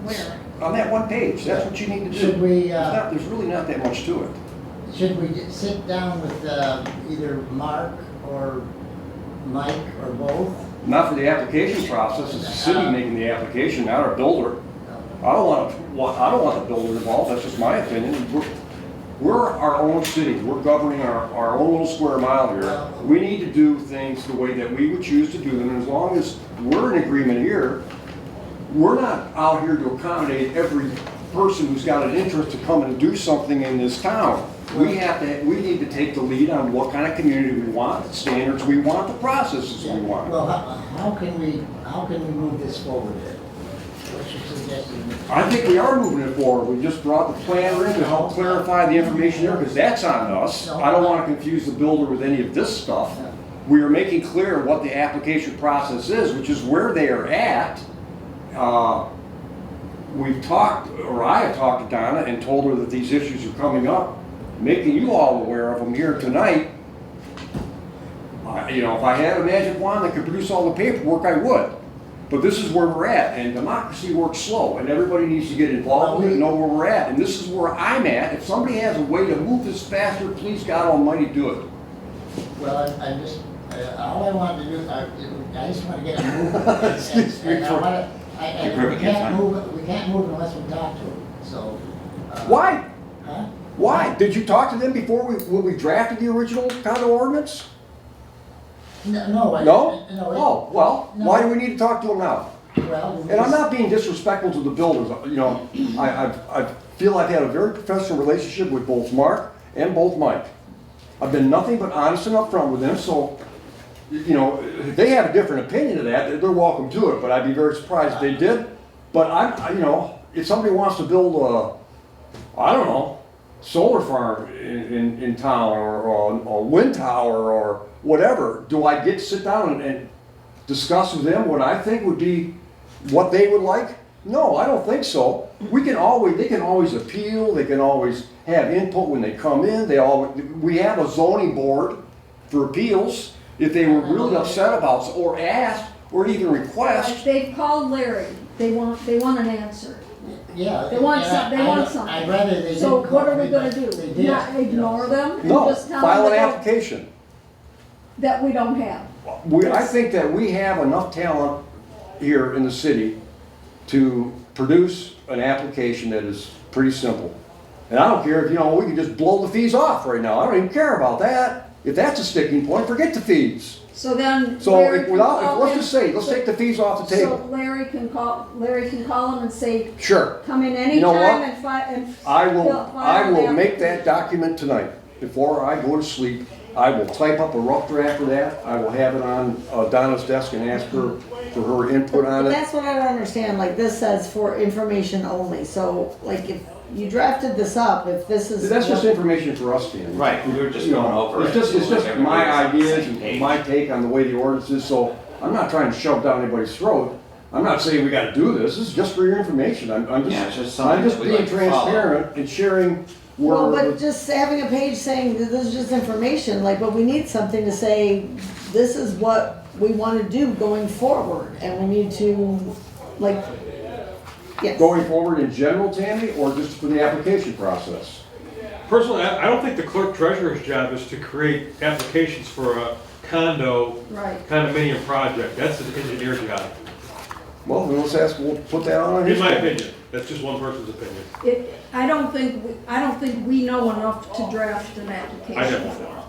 Where? on that one page. That's what you need to do. should we, There's really not that much to it. should we sit down with either Mark or Mike or both? Not for the application process, it's the city making the application, not our builder. I don't want the builder involved, that's just my opinion. We're our own city, we're governing our own little square mile here. We need to do things the way that we would choose to do them, and as long as we're in agreement here, we're not out here to accommodate every person who's got an interest to come and do something in this town. We need to take the lead on what kind of community we want, the standards we want, the processes we want. Well, how can we move this forward then? What's your suggestion? I think we are moving it forward. We just brought the planner in to help clarify the information there, because that's on us. I don't want to confuse the builder with any of this stuff. We are making clear what the application process is, which is where they are at. We've talked, or I have talked to Donna and told her that these issues are coming up, making you all aware of them here tonight. If I had a magic wand that could produce all the paperwork, I would. But this is where we're at, and democracy works slow, and everybody needs to get involved with it and know where we're at. And this is where I'm at. If somebody has a way to move this faster, please God Almighty, do it. Well, I'm just, all I wanted to do, I just want to get it moving. And I want to, we can't move unless we talk to them, so. Why? Huh? Why? Did you talk to them before when we drafted the original condo ordinance? No. No? No. Oh, well, No. why do we need to talk to them now? Well. And I'm not being disrespectful to the builders, I feel I've had a very professional relationship with both Mark and both Mike. I've been nothing but honest and upfront with them, so, if they have a different opinion of that, they're welcome to it, but I'd be very surprised if they did. But if somebody wants to build solar farm in town, or a wind tower, or whatever, do I get to sit down and discuss with them what I think would be what they would like? No, I don't think so. They can always appeal, they can always have input when they come in, we have a zoning board for appeals. If they were really upset about, or asked, or even request, They've called Larry, they want an answer. Yeah. They want and they want something. I'd rather they didn't So call what are we me, gonna but do? they did, Not you know, ignore them and no, just tell file them an that application. that we don't have? I think that we have enough talent here in the city to produce an application that is pretty simple. And I don't care if, we can just blow the fees off right now. I don't even care about that. If that's a sticking point, forget the fees. So then So Larry can call let's in- just say, let's take the fees off the So table. Larry can call them and say, Sure. come in You know anytime what? and file. I will make that document tonight. Before I go to sleep, I will type up a rough draft of that. I will have it on Donna's desk and ask her for her input on But it. that's what I don't understand, like this says for information only, so like if you drafted this up, if this is. That's just what- information for us, Dan. Right, we were just You know, going over It's it. just, so it's just like my everybody's on the ideas same and page. my take on the way the ordinance is, so I'm not trying to shove down anybody's throat. I'm not saying we gotta do this, this is just for your information. I'm Yeah, it's just, just something I'm just we'd being like to follow. transparent and sharing Well, where. but just having a page saying that this is just information, like, but we need something to say, this is what we wanna do going forward, and we need to, like, yes. Going forward in general, Tammy, or just for the application process? Personally, I don't think the clerk treasurer's job is to create applications for a condo Right. condominium project. That's an engineer's job, Well, then let's ask, we'll put that on his. in my opinion. That's just one person's opinion. I don't think we know enough to draft an application. I don't.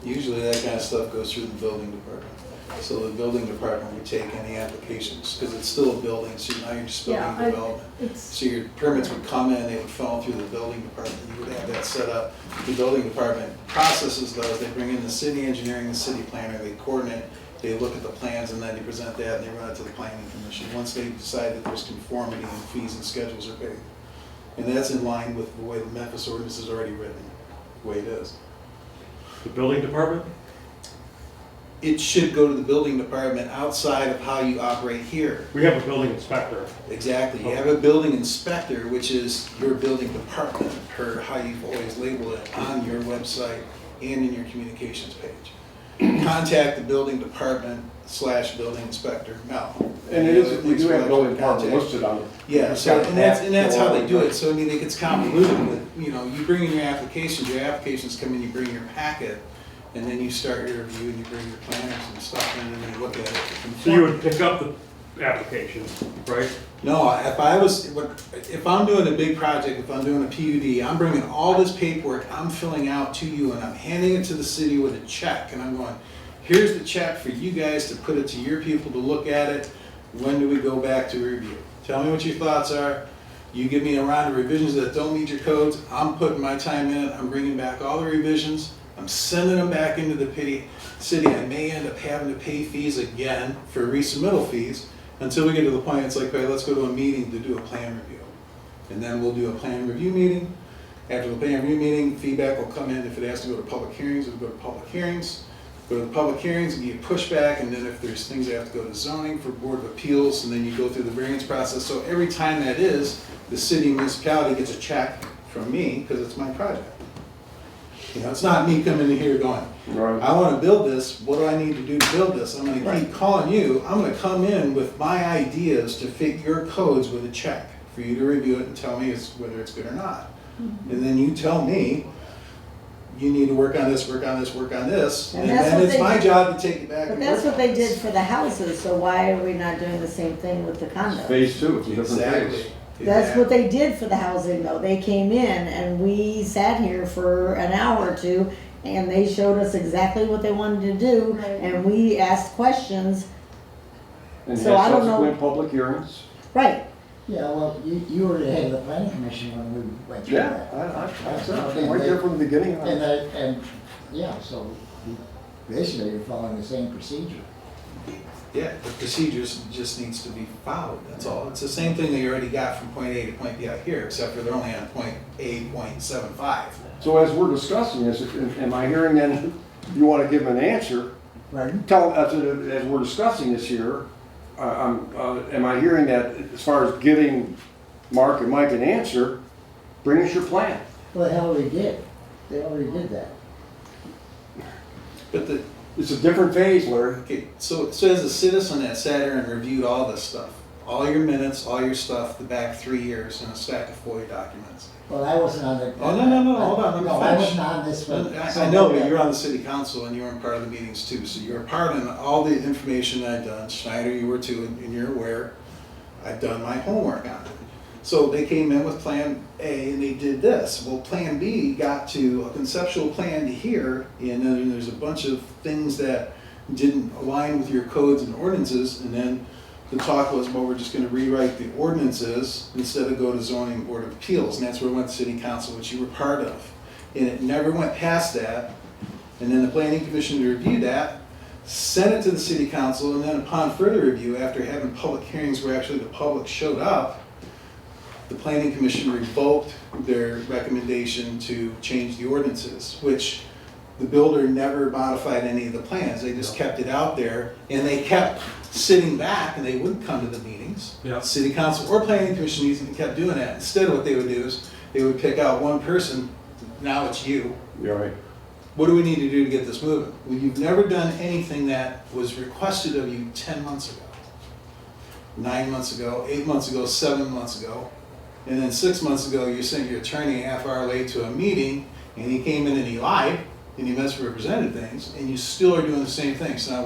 Usually that kind of stuff goes through the building department. So the building department would take any applications, because it's still a building, so now you're just building Yeah, development. It's, So your permits would come in, they would funnel through the building department, you would have that set up. The building department processes those, they bring in the city engineering, the city planner, they coordinate, they look at the plans, and then they present that, and they run it to the planning commission. Once they decide that there's conformity and fees and schedules are paid. And that's in line with the way the Memphis ordinance is already written, the way it is. The building department? It should go to the building department outside of how you operate here. We have a building inspector. Exactly, you have a building inspector, which is your building department, per how you've always labeled it on your website and in your communications page. Contact the building department / building inspector, no. And it is, we do have building department Contact- listed on it. Yeah, so, and that's how they do it, so I mean, it gets convoluted with, you bring in your applications come in, you bring your packet, and then you start your review, and you bring your planners and stuff in, and then you look at it. So you would pick up the application, right? No, if I'm doing a big project, if I'm doing a PUD, I'm bringing all this paperwork, I'm filling out to you, and I'm handing it to the city with a check, and I'm going, here's the check for you guys to put it to your people to look at it. When do we go back to review? Tell me what your thoughts are. You give me a round of revisions that don't meet your codes, I'm putting my time in it, I'm bringing back all the revisions, I'm sending them back into the city. I may end up having to pay fees again for resubmittal fees until we get to the point, it's like, okay, let's go to a meeting to do a plan review. And then we'll do a plan review meeting. After the plan review meeting, feedback will come in. If it has to go to public hearings, it'll go to public hearings. Go to the public hearings and get pushback, and then if there's things that have to go to zoning for Board of Appeals, and then you go through the variance process. So every time that is, the city municipality gets a check from me, because it's my project. It's not me coming in here going, Right. I want to build this, what do I need to do to build this? I'm going to keep calling you, I'm going to come in with my ideas to fit your codes with a check, for you to review it and tell me whether it's good or not. And then you tell me, you need to work on this, work on this, work on this, And and that's then what it's they my do. job to take it back But and that's work what on they this. did for the houses, so why are we not doing the same thing with the condos? Phase two, it's a different Exactly. phase. That's what they did for the housing though, they came in and we sat here for an hour or two and they showed us exactly what they wanted to do Right. and we asked questions, And So I had don't know- subsequent public hearings. right, Yeah, well, you were the head of the planning commission when we went through Yeah, that. I said, I'm right there from the beginning. And, yeah, so basically you're following the same procedure. Yeah, the procedures just needs to be followed, that's all. It's the same thing that you already got from point A to point B out here, except for they're only on point 8.75. So as we're discussing this, am I hearing then, you want to give an answer? Pardon? Tell, as we're discussing this here, am I hearing that as far as giving Mark and Mike an answer, bring us your plan? Well, they already did. They already did that. But the, It's a different phase, Larry. okay, so as a citizen that sat here and reviewed all this stuff, all your minutes, all your stuff, the back 3 years in a stack of FOIA documents. Well, I wasn't on the. Oh, no, hold on, let me No, I finish. wasn't on this one. I know, but you're on the city council and you weren't part of the meetings too, so you're part of all the information I've done. Schneider, you were too, and you're aware. I've done my homework on it. So they came in with Plan A and they did this. Well, Plan B got to a conceptual plan to here, and then there's a bunch of things that didn't align with your codes and ordinances, and then the talk was, well, we're just gonna rewrite the ordinances instead of go to zoning board of appeals, and that's where it went to city council, which you were part of. And it never went past that, and then the planning commission reviewed that, sent it to the city council, and then upon further review, after having public hearings where actually the public showed up, the planning commission revoked their recommendation to change the ordinances, which the builder never modified any of the plans, they just kept it out there, and they kept sitting back, and they wouldn't come to the meetings. Yeah. City council or planning commission even kept doing that. Instead, what they would do is, they would pick out one person, now it's you. You're right. What do we need to do to get this moving? Well, you've never done anything that was requested of you 10 months ago, 9 months ago, 8 months ago, 7 months ago. And then 6 months ago, you sent your attorney a half hour late to a meeting, and he came in and he lied, and he misrepresented things, and you still are doing the same thing. So now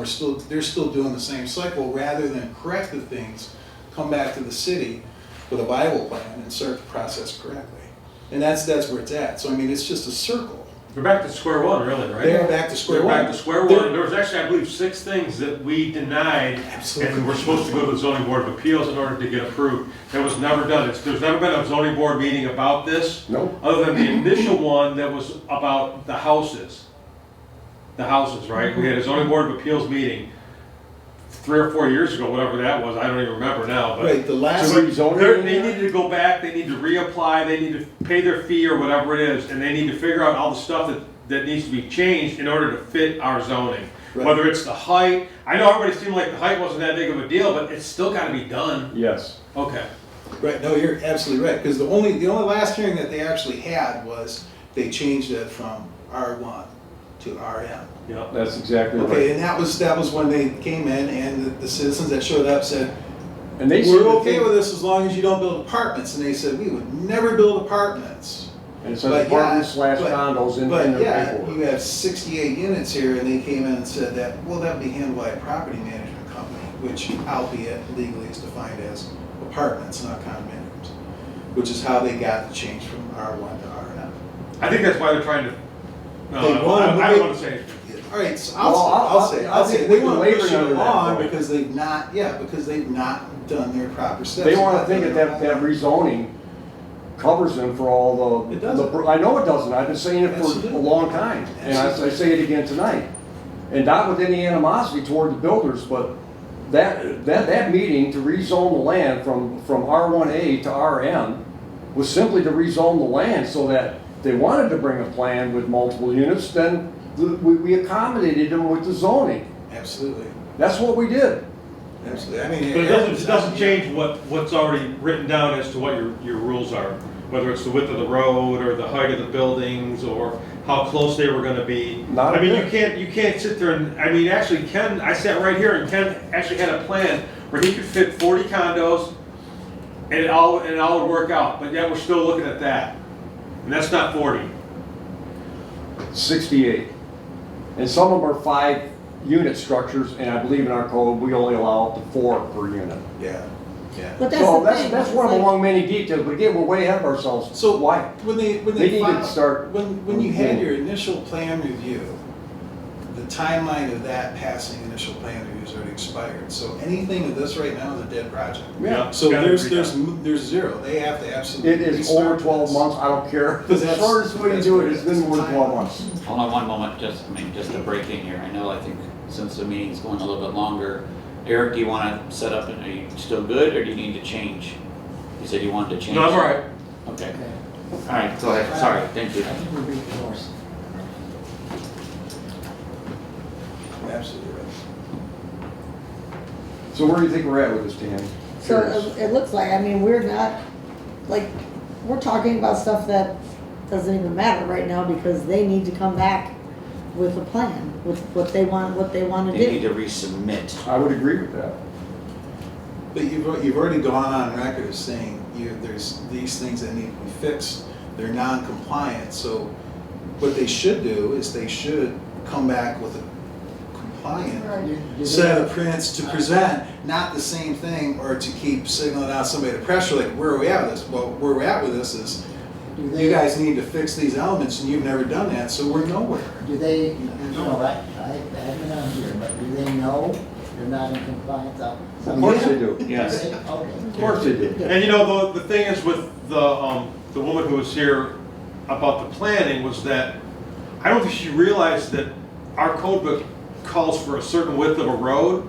they're still doing the same cycle, rather than correct the things, come back to the city with a Bible plan and start the process correctly. And that's where it's at. So I mean, it's just a circle. We're back to square one, really, right? They're back to square We're one. back to square They're- one. There was actually, I believe, 6 things that we denied, Absolutely. and we're supposed to go to the zoning board of appeals in order to get approved. That was never done. There's never been a zoning board meeting about this, Nope. other than the initial one that was about the houses. The houses, right? We had a zoning board of appeals meeting 3 or 4 years ago, whatever that was. I don't even remember now, but. Right, the last. To rezone They it? need to go back, they need to reapply, they need to pay their fee or whatever it is, and they need to figure out all the stuff that needs to be changed in order to fit our zoning. Right. Whether it's the height, I know everybody seemed like the height wasn't that big of a deal, but it's still gotta be done. Yes. Okay. Right, no, you're absolutely right, because the only last hearing that they actually had was, they changed it from R1 to RM. Yeah. That's exactly Okay, right. and that was when they came in, and the citizens that showed up said, And they we're said okay with this as long as you don't build apartments, and they said, we would never build apartments. And it says But yeah, apartments / but- condos in But their yeah, paperwork. you have 68 units here, and they came in and said that, well, that would be handled by a property management company, which albeit legally is defined as apartments, not condominiums, which is how they got the change from R1 to RM. I think that's why they're trying to, no, They I wanna don't move it- wanna say anything. All right, so Well, I'll say, I think they we've want been to push it laboring under that along point. because they've not done their proper steps. They want to think that rezoning covers them for all the. It doesn't. I know it doesn't. I've been saying it for Absolutely. a long time. And I say it again tonight. And not with any animosity toward the builders, but that meeting to rezone the land from R1A to RM was simply to rezone the land so that if they wanted to bring a plan with multiple units, then we accommodated them with the zoning. Absolutely, That's what we did. absolutely. I mean. But it doesn't change what's already written down as to what your rules are. Whether it's the width of the road, or the height of the buildings, or how close they were gonna be. Not a I mean, bit. you can't sit there and, I mean, actually Ken, I sat right here and Ken actually had a plan where he could fit 40 condos and it all would work out, but yet we're still looking at that. And that's not 40. 68. And some of them are 5-unit structures, and I believe in our code, we only allow up to 4 per unit. Yeah, yeah. But that's So the thing. that's it's one of the like- long many details, but again, we're way ahead of ourselves. So Why? when they They need to filed- start- when you had your initial plan review, the timeline of that passing initial plan review has already expired. So anything of this right now is a dead project. Yeah. So Gotta there's redone. zero. They have to absolutely. It is restart over 12 this. months, I don't care. Because The that's- shortest way to that's do what it it is is. been more than 12 months. Hold on one moment, just to break in here. I know, I think since the meeting's going a little bit longer, Eric, do you want to set up, are you still good, or do you need to change? You said you wanted to change. No, I'm all right. Okay, Okay. all right, go ahead, sorry, thank you. I think we're being forced. Absolutely right. So where do you think we're at with this, Dan? So Curious. it looks like, I mean, we're not, like, we're talking about stuff that doesn't even matter right now because they need to come back with a plan, with what they want to They need do. to resubmit. I would agree with that. But you've already gone on record as saying there's these things that need to be fixed, they're non-compliant, so what they should do is they should come back with a compliant set of prints to present, not the same thing, or to keep signaling out somebody to pressure, like, where are we at with this? Well, where we're at with this is, you guys need to fix these elements, and you've never done that, so we're nowhere. Do they, I haven't been on here, but do they know they're not in compliance? Of course they do. Yes. Okay. Of course they do. And you know, the thing is with the woman who was here about the planning was that I don't think she realized that our code book calls for a certain width of a road,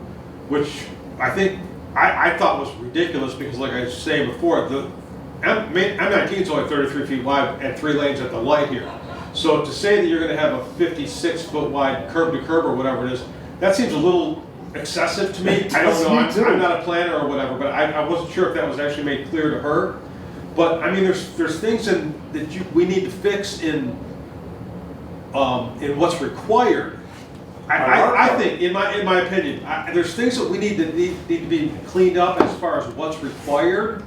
which I think, I thought was ridiculous because like I was saying before, the M19 is only 33 feet wide and 3 lanes at the light here. So to say that you're gonna have a 56-foot wide curb to curb or whatever it is, that seems a little excessive to me. I don't know, I'm not a planner or whatever, but I wasn't sure if that was actually made clear to her. But I mean, there's things that we need to fix in what's required. I think, in my opinion, there's things that we need to be cleaned up as far as what's required,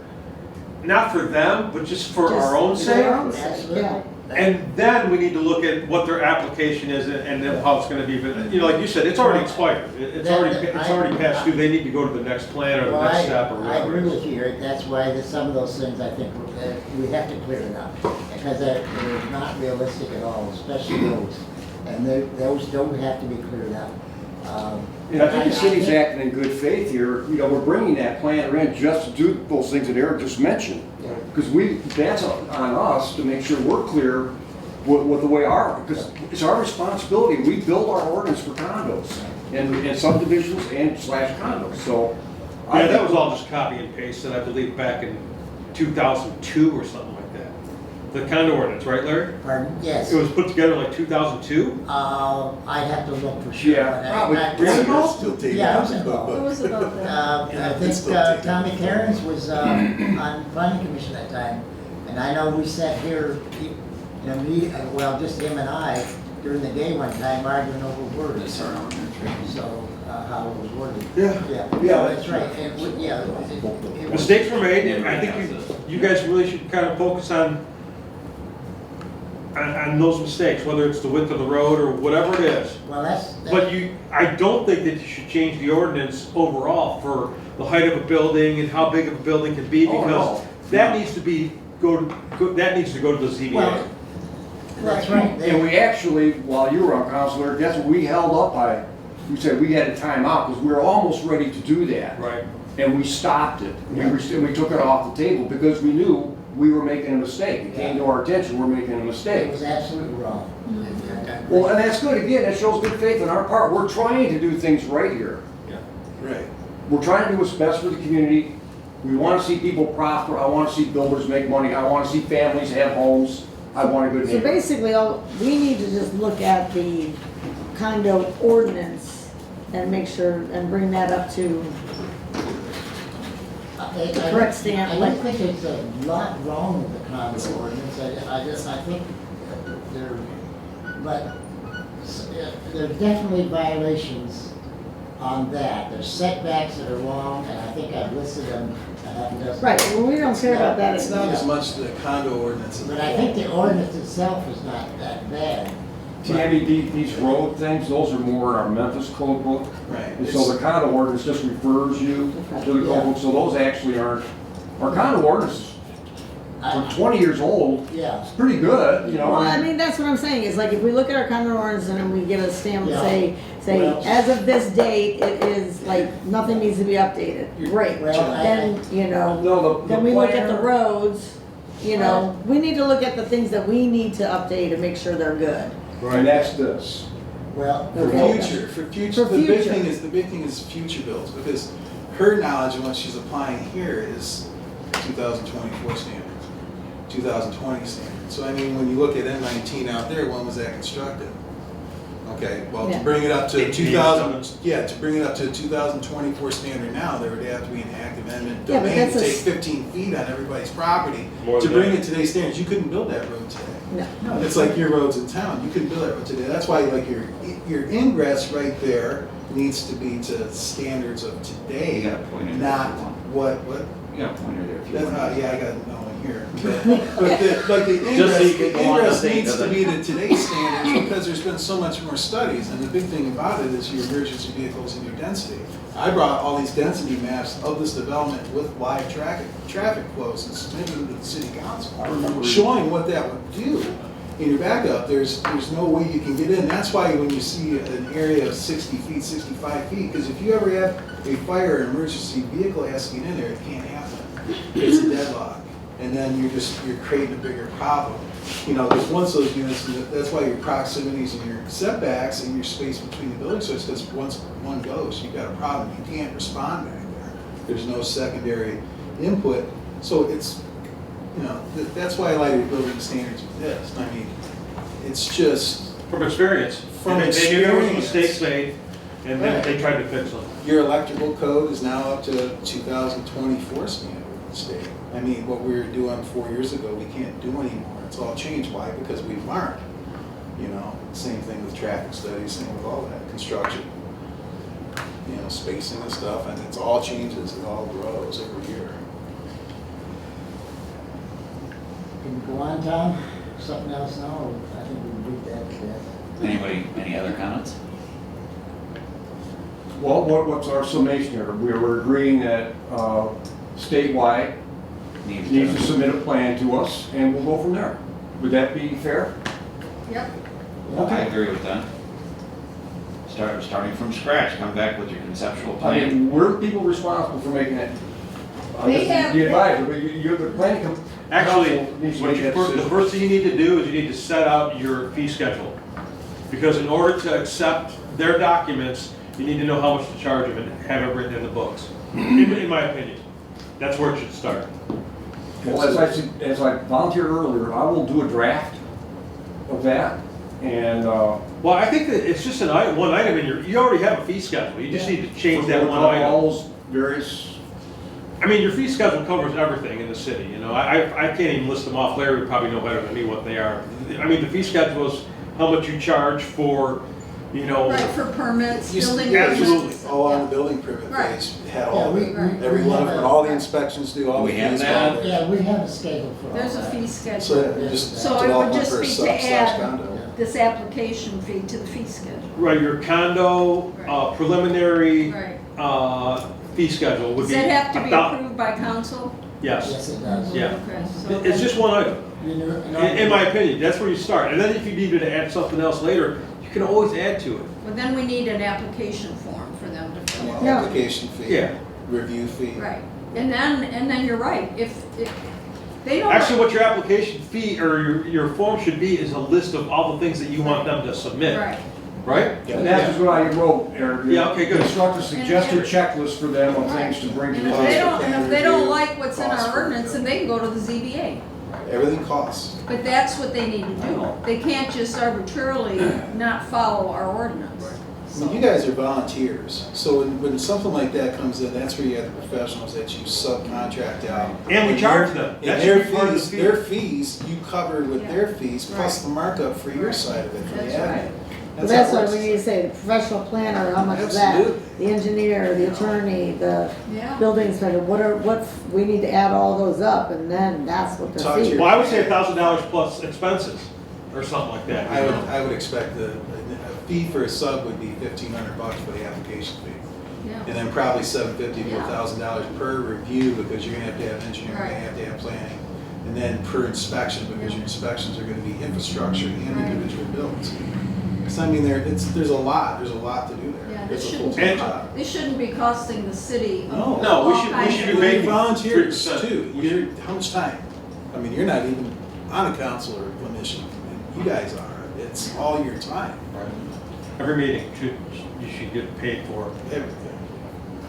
not for them, but just for our own Just sake. for our own sake, Absolutely. yeah. And then we need to look at what their application is and then how it's gonna be, but, you know, like you said, it's already expired. It's already past due, they need to go to the next plan or the Well, next step or I whatever. agree with you, Eric. That's why some of those things I think we have to clear it up, because they're not realistic at all, especially those. And those don't have to be cleared up. And I think the city's acting in good faith here. You know, we're bringing that planner in just to do those things that Eric just mentioned. Because that's on us to make sure we're clear with the way because it's our responsibility. We build our ordinance for condos and subdivisions and / condos. So Yeah, that was all just copy and paste, I believe, back in 2002 or something like that. The condo ordinance, right, Larry? Pardon? Yes. It was put together like 2002? I'd have to look for sure. Yeah, but probably. It's still taking Yeah, us, It was about that. I think Tommy Cairns was on planning commission that time, and I know we sat here, just him and I, during the day one time arguing over words. That's our ordinance, right? So, how it was worded. Yeah. Yeah, that's right, and, it was. Mistakes were made, and I think you guys really should kind of focus on those mistakes, whether it's the width of the road or whatever it is. Well, that's. But I don't think that you should change the ordinance overall for the height of a building and how big of a building can be, Oh, because no. that needs to go to the ZBA. Well, that's right. And we actually, while you were on council, Eric, that's what we held up by. We said we had a timeout because we were almost ready to do that. Right. And we stopped it. We took it off the table because we knew we were making a mistake. It came to our attention, we're making a It mistake. was absolutely wrong. Well, and that's good. Again, that shows good faith on our part. We're trying to do things right here. Right. We're trying to do what's best for the community. We want to see people prosper. I want to see builders make money. I want to see families have homes. I want a good So neighborhood. basically, we need to just look at the condo ordinance and make sure, and bring that up to, correct stand, I like- don't think it's a lot wrong with the condo ordinance, I think there are definitely violations on that. There's setbacks that are wrong, and I think I've listed them a half a dozen. right, well, we don't care about that. It's not as much the condo ordinance. But I think the ordinance itself is not that bad. Tammy, these road things, those are more in our Memphis code book. Right. And so the condo ordinance just refers you to the code book, so those actually aren't, our condo ordinance for 20 years old, Yeah. it's pretty good, you know. Well, I mean, that's what I'm saying, is like, if we look at our condo ordinance and then we get a stamp and say, Well- as of this date, it is, like, nothing needs to be updated, great. Well, Then, No, the then we look at the planner- roads, we need to look at the things that we need to update and make sure they're good. And that's this. Well, For Okay. future, For the big future. thing is future builds, because her knowledge of what she's applying here is 2024 standards, 2020 standards. So I mean, when you look at M19 out there, when was that constructed? Okay, well, to Yeah. bring it up to They need 2000, some- yeah, to bring it up to 2024 standard now, there would have to be an active eminent Yeah, but domain that's to a take s- 15 feet on everybody's property. More To than bring that. it to today's standards, you couldn't build that road today. No. It's like your roads in town, you couldn't build that road today. That's why like your ingress right there needs to be to standards of You today, got a pointer there not if you want. what? You got a pointer there if you That's, want. yeah, I got no one here. But the Just so you ingress, can the go on the ingress thing, needs to doesn't be it? to today's standards because there's been so much more studies. And the big thing about it is your emergency vehicles and your density. I brought all these density maps of this development with live traffic flows and submitted them to the city council, I remember. showing what that would do. In your backup, there's no way you can get in. That's why when you see an area of 60 feet, 65 feet, because if you ever have a fire or an emergency vehicle has to get in there, it can't happen. It's a deadlock. And then you're creating a bigger problem. You know, there's once those units, and that's why your proximities and your setbacks and your space between the building sites, because once one goes, you've got a problem. You can't respond back there. There's no secondary input. So it's, you know, that's why I like building standards with this. I mean, it's just, From experience. From They knew there was experience. mistakes made, and then they tried to fix them. your electrical code is now up to 2024 standard in the state. I mean, what we were doing 4 years ago, we can't do anymore. It's all changed. Why? Because we've learned. You know, same thing with traffic studies, same with all that, construction. You know, spacing and stuff, and it's all changes, it all grows every year. Can we go on, Tom? Something else now, or I think we beat that to death. Anybody, any other comments? Well, what's our summation here? We were agreeing that statewide needs to submit a plan to us, and we'll go from there. Would that be fair? Yep. I agree with that. Starting from scratch, come back with your conceptual I plan. mean, we're people responsible for making it. They have- The advisor, but you're the planning. Actually, council needs to what make you that the decision. first thing you need to do is you need to set out your fee schedule. Because in order to accept their documents, you need to know how much to charge them and have it written in the books. In my opinion, that's where it should start. Well, as I volunteered earlier, I will do a draft of that, and, Well, I think that it's just one item in you already have a fee schedule. You just need to change that one item. all those various, I mean, your fee schedule covers everything in the city, you know, I can't even list them off, Larry would probably know better than me what they are. I mean, the fee schedule is how much you charge for, you know. Right, for permits, Used to building be Absolutely. permits. all on the building permit Right. page, had all of Yeah, it. Right. Every one of them, all the Right. inspections do, all the We have fees. that. all that. Yeah, we have a schedule for all that. There's a fee schedule. So just So it would development just for a be sub to slash add condo. this application fee to the fee schedule. Right, your condo, Right. preliminary, Right. fee schedule would Does be. that have to be about- approved by council? Yes, Yes, it does. yeah. Okay, so. It's just one item, You know, in my opinion, that's where you start. And then if you needed to add something else later, you can always add to it. Well, then we need an application form for them to fill out. Yeah. Application fee. Yeah. Review fee. Right, and then you're right, if they don't. Actually, what your application fee or your form should be is a list of all the things that you want them to submit, Right, right? and that's just what I wrote, Eric. Yeah, okay, good. Instruct a suggested checklist for them of things to bring to and the if they table. don't, and if they don't like what's in Cost our for ordinance, then they can go to the ZBA. Everything costs. But that's what they need to do. They can't just arbitrarily not follow our ordinance. I mean, you guys are volunteers, so when something like that comes in, that's where you have the professionals that you subcontract out. And we charge them. And That their should be part of the fees, fee. their fees, you cover with Yeah. their fees, plus Right. the markup for your Right. side of it, for the That's right. admin. Well, that's how it why we works. need to say the professional planner, how much is that? Absolutely. The engineer, the attorney, the Yeah. building inspector, we need to add all those up, and then that's what Talk the to fee. your- Well, I would say $1,000 plus expenses, or something like that. I would expect a fee for a sub would be $1,500 for the application fee. Yeah. And then probably $750 to Yeah. $1,000 per review, because you're gonna have to have engineering, Right. you have to have planning. And then per inspection, because Yeah. your inspections are gonna be infrastructure and Right. individual buildings. So I mean, there's a lot to do Yeah, there. this It's a shouldn't, full-time And- job. this shouldn't be costing the city. No. No, all we should kinds be of- You're making volunteers 3%. too. You're, how much time? I mean, you're not even on a council or clinician. You guys are. It's all your time. Every meeting, you should get paid for. Everything.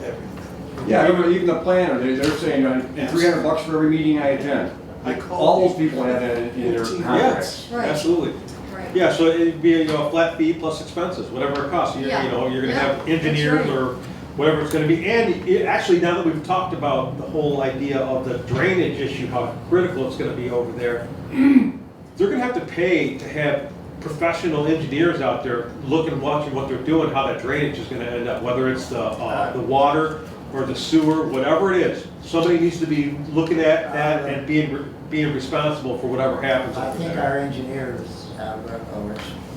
Everything. Yeah, even the planner, they're saying, and $300 for every meeting I attend. I call All those people have that in their 15 contracts. Right. Absolutely. Right. Yeah, so it'd be, a flat fee plus expenses, whatever it costs. Yeah. You're gonna Yeah, have that's engineers right. or whatever it's gonna be. And actually, now that we've talked about the whole idea of the drainage issue, how critical it's gonna be over there, they're gonna have to pay to have professional engineers out there looking, watching what they're doing, how that drainage is gonna end up, whether it's the water or the sewer, whatever it is. Somebody needs to be looking at that and being responsible for whatever happens I over think there. our engineers,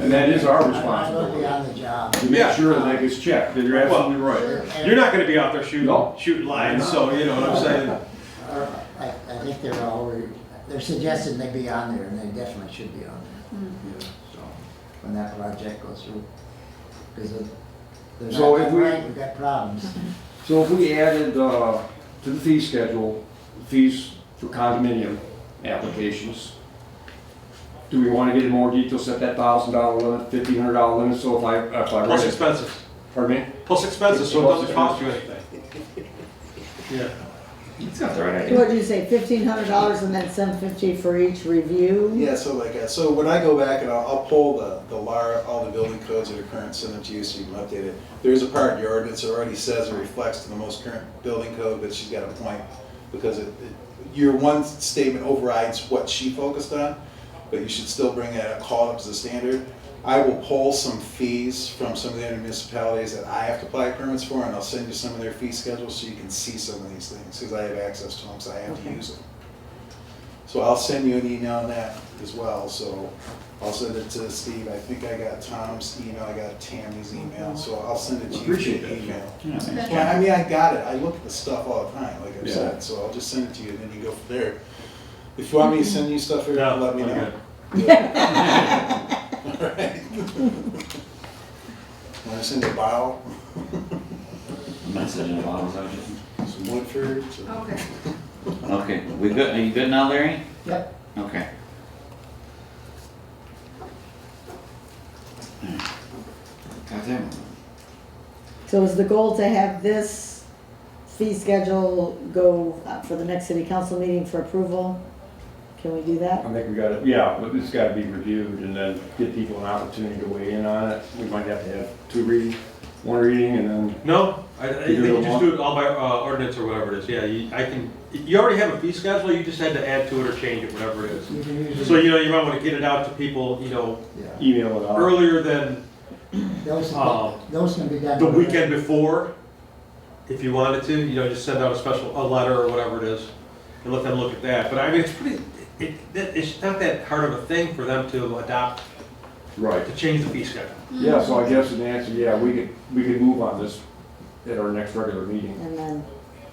And that is our I will be responsibility, on the job. to make sure that that gets checked, that you're absolutely right. You're not gonna be out there No. shooting lines, so you know what I'm saying? I think they're suggesting they be on there, and they definitely should be on there. So, when that project goes through. Because if they're So not if we- right, we've got problems. So if we added to the fee schedule, fees for condominium applications, do we want to get in more detail, set that $1,000 limit, $1,500 limit, so if I Plus read it, expenses, pardon me? plus expenses, so it Plus doesn't cost you anything. Yeah. He's got the right idea. What did you say, $1,500 and then $750 for each review? Yeah, so so when I go back and I'll pull the LAR, all the building codes that are current, send them to you so you can update it. There's a part in your ordinance that already says it reflects to the most current building code, but she's got a point, because your one statement overrides what she focused on, but you should still bring that, call it up to the standard. I will pull some fees from some of the other municipalities that I have to apply permits for, and I'll send you some of their fee schedules so you can see some of these things, because I have access to them, so I have to use them. So I'll send you an email on that as well, so I'll send it to Steve. I think I got Tom's email, I got Tammy's email, so I'll send it to you Appreciate via that. email. Yeah, thanks, Well, John. I mean, I got it, I look at the stuff all the time, like I've Yeah. said, so I'll just send it to you, and then you go from there. If you want me to send you stuff here, No, let me I'm know. good. Alright. Want to send you a bottle, Message in a bottle, is that what some Woodford? Okay. you- Okay, we good, are you good now, Larry? Yep. Okay. Got that one. So is the goal to have this fee schedule go for the next city council meeting for approval? Can we do that? I think we got it, yeah, but it's got to be reviewed and then give people an opportunity to weigh in on it. We might have to have one reading and then, No, I You think do you it just all? do it all by ordinance or whatever it is, yeah, you already have a fee schedule, you just had to add to it or change it, whatever it is. You can usually. So, you might wanna get it out to people, Yeah. email it out. earlier than Those can be done. the weekend before, if you wanted to, just send out a letter or whatever it is, and let them look at that, but I mean, it's not that hard of a thing for them to adopt, Right. to change the fee schedule. Yeah, so I guess in answer, yeah, we could move on this at our next regular meeting. And then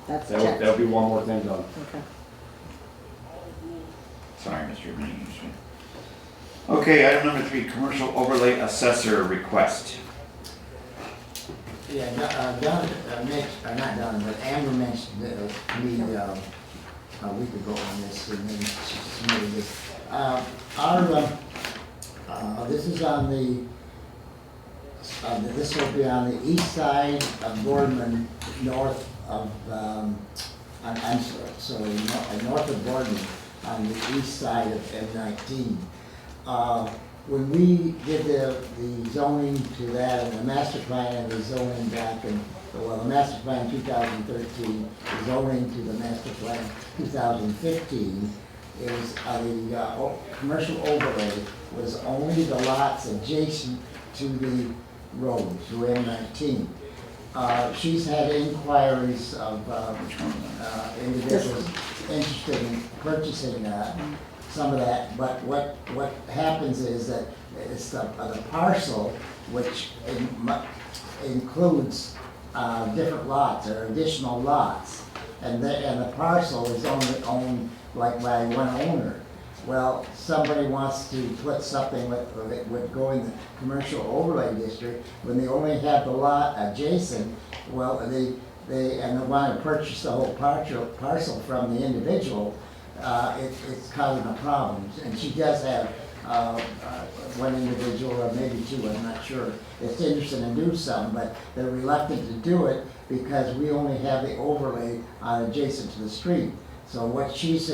that's That'll checked. be one more thing done. Okay. Sorry, Mr. Administrator. Okay, item number 3, commercial overlay assessor request. Yeah, Don, not Don, but Amber mentioned to me a week ago on this, and then she submitted this. This is on this will be on the east side of Boardman, north of, I'm sorry, north of Boardman, on the east side of M19. When we did the zoning to that, and the master plan and the zoning back in, the master plan 2013, the zoning to the master plan 2015, is the commercial overlay was only the lots adjacent to the road, to M19. She's had inquiries of individuals interested in purchasing some of that, but what happens is that it's the parcel which includes different lots or additional lots, and the parcel is only owned like by one owner. Well, somebody wants to put something with going the commercial overlay district when they only have the lot adjacent. Well, they want to purchase the whole parcel from the individual. It's causing a problem, and she does have one individual or maybe two, I'm not sure, that's interested in doing something, but they're reluctant to do it because we only have the overlay adjacent to the street. So what she's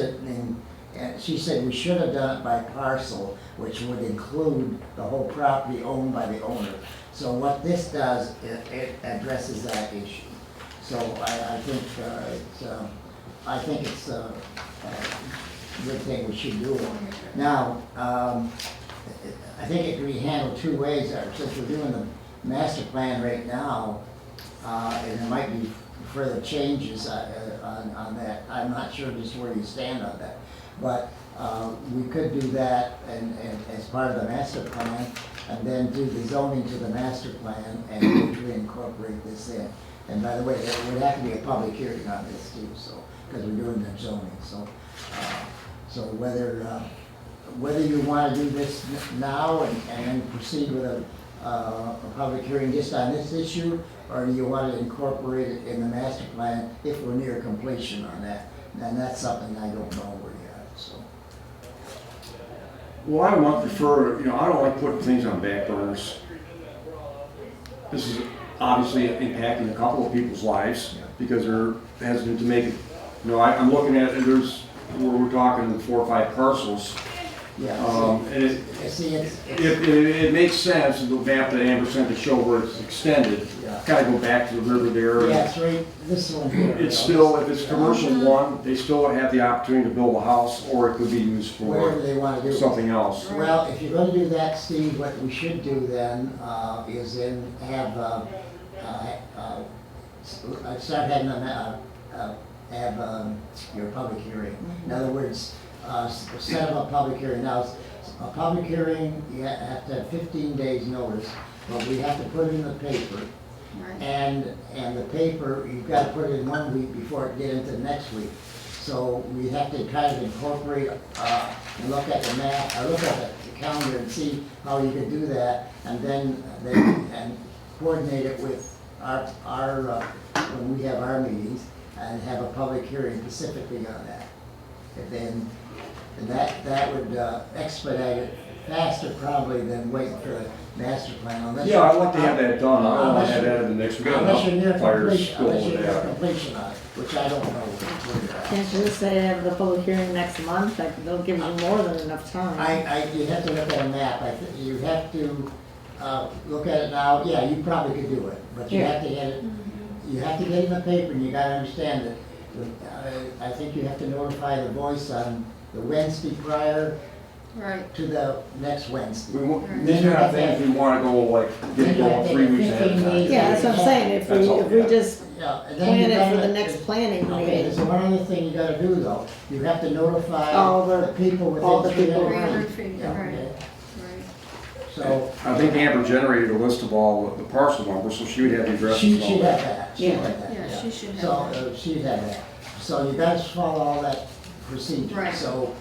And she said we should have done it by parcel, which would include the whole property owned by the owner. So what this does, it addresses that issue. So I think it's a good thing we should do it. Now, I think it can be handled two ways. Since we're doing the master plan right now, and there might be further changes on that. I'm not sure just where you stand on that. But we could do that and as part of the master plan, and then do the zoning to the master plan and which we incorporate this in. And by the way, there would have to be a public hearing on this too, so, because we're doing the zoning, so. So whether you want to do this now and then proceed with a public hearing just on this issue, or do you want to incorporate it in the master plan if we're near completion on that? And that's something I don't know where yet, so. Well, I would prefer, I don't like putting things on back burners. This is obviously impacting a couple of people's lives because they're hesitant to make it. I'm looking at it, we're talking 4 or 5 parcels. Yeah. And See, it makes sense, the map that Amber sent to show where it's extended, kind of go back to the river there. yeah, it's right, this one here. It's still, if it's commercial one, they still have the opportunity to build a house, or it could be used Whatever for they want to do. something else. Well, if you're going to do that, Steve, what we should do then is then have, start having your public hearing. In other words, set up a public hearing. Now, a public hearing, you have to have 15 days notice, but we have to put it in the paper. Right. And the paper, you've got to put it in 1 week before it get into the next week. So we have to kind of incorporate, and look at the map, or look at the calendar and see how you can do that, and then and coordinate it with our when we have our meetings, and have a public hearing specifically on that. And that would expedite it faster probably than waiting for the master plan. Unless Yeah, I'd like to have that done. I don't want to have that in the next week. Unless you're near Fire completion, school unless you're with near that. completion on it, which I don't know where you're at. Can't you just say have the public hearing next month? Like, they'll give you more than enough time. You have to look at a map. You have to look at it now. Yeah, you probably could do it, but you Yeah. have to get it. You have to get it in the paper, and you got to understand that. I think you have to notify the voice on the Wednesday prior Right. to the next Wednesday. These are not things we want to go like, get going 3 weeks ahead of time. Yeah, that's what I'm saying, if That's all. we just Yeah, and then you plan it for gotta- the next planning Okay, meeting. there's one other thing you gotta do though. You have to notify All the- the people all the within people 300 feet, feet. Yeah, right. okay. Right. So. I think Amber generated a list of all the parcel numbers, so she would have the addresses She'd and all have that. that. She'd Yeah. have that, Yeah, she should have So, that. she'd have that. So you guys follow all that procedure. Right. So,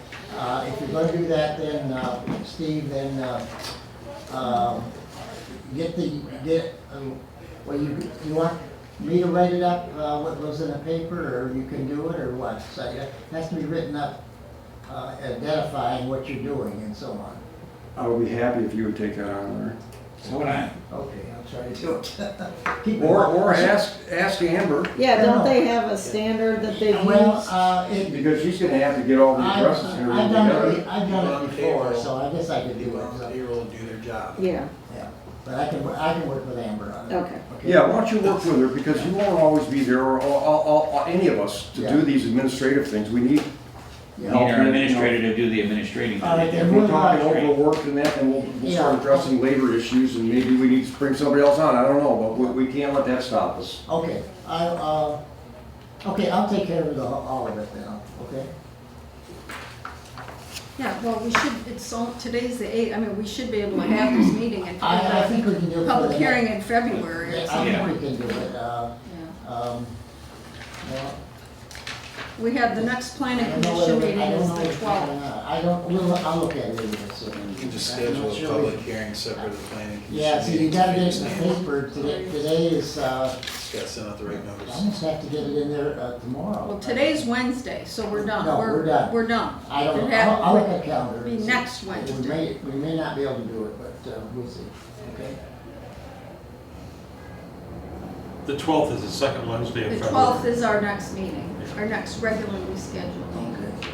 if you're gonna do that, then, Steve, then, well, you want me to write it up, what goes in the paper, or you can do it, or what? So it has to be written up, identifying what you're doing and so on. I would be happy if you would take that on there. So would I. Okay, I'll try to do it. Keep it Or on. ask Amber, Yeah, No. don't they have a standard that they've Well, used? because she's gonna have to get all the addresses and I've everything done together. it, I've done it before, so I guess I could do People it. on the So, payroll do their job. Yeah, yeah, but I can work with Amber on it. okay. Yeah, why don't you work with her, because you won't always be there, or any of us, to do Yeah. these administrative things. We need, Yeah. Need our administrator to do the administrating. All right, if then we're we'll talking watch. overwork and that, then we'll start Yeah. addressing labor issues, and maybe we need to bring somebody else on, I don't know, but we can't let that stop us. Okay, I'll take care of all of it then, okay? Yeah, well, we should, today's the 8th, I mean, we should be able to have this meeting and I think we can do it. for public the hearing next- in February or I something. think we can do it, Yeah. well, We have the next planning I don't know commission whether- meeting I don't is know the if- 12th. I'll look at it anyway, so. You can just I'm schedule not a sure public we- hearing separate of the planning commission. Yeah, see, you meeting gotta to get make it in the stand. paper, today is, Just gotta send out the right I notice. almost have to get it in there, tomorrow. Well, today's Wednesday, so we're done. No, we're done. We're done. I don't It know, had- I'll look at calendar. Be and see. next Wednesday. We may not be able to do it, but, we'll see, okay? The 12th is the second Wednesday of The February. 12th is our next meeting, our next regularly scheduled meeting. Okay.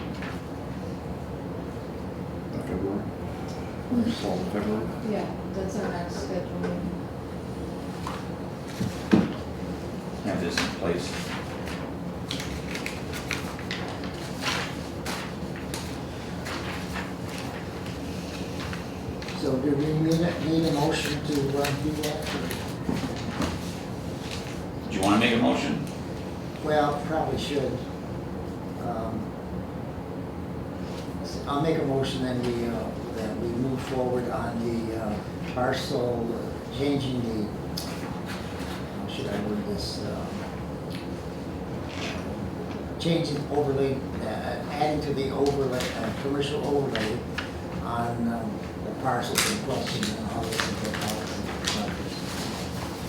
So February. Yeah, that's our next scheduled meeting. Have this in place. So do we need a motion to do that? Do you wanna make a motion? Well, probably should. I'll make a motion that we move forward on the parcel, changing the, how should I word this? Changing overlay, adding to the overlay, commercial overlay on the parcels in question and all this.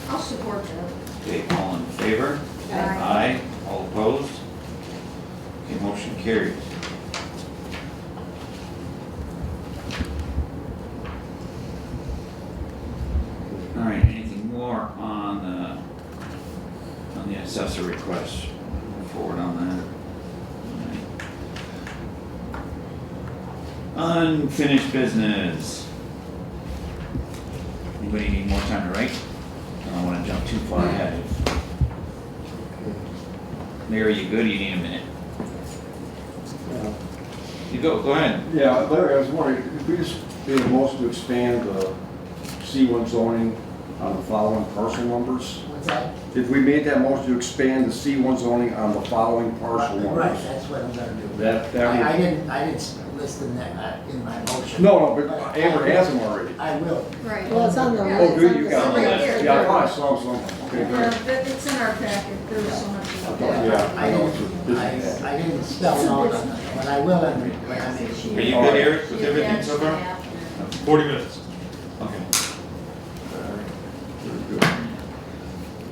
I'll support that. Okay, all in favor? Aye. All opposed? Okay, motion carries. All right, anything more on the assessor request? Move forward on that. All right. Unfinished business. Anybody need more time to write? I don't wanna jump too far ahead. Larry, you good? You need a minute? You go ahead. Yeah, Larry, I was wondering, if we just made a motion to expand the C1 zoning on the following parcel numbers? What's that? If we made that motion to expand the C1 zoning on the following parcel Right, numbers? that's what I'm gonna do. That would. I didn't list them in my motion. No, but Amber has them already. I will. Right. Well, it's on the. Yeah. Oh, good, you got Right them. there. Yeah, I thought I saw them somewhere. Okay, Yeah, good. it's in our packet, there was so much. in Yeah. there. I didn't spell it out, but I will when I make Are sure. you good, Eric, with everything so far? 40 minutes. Okay.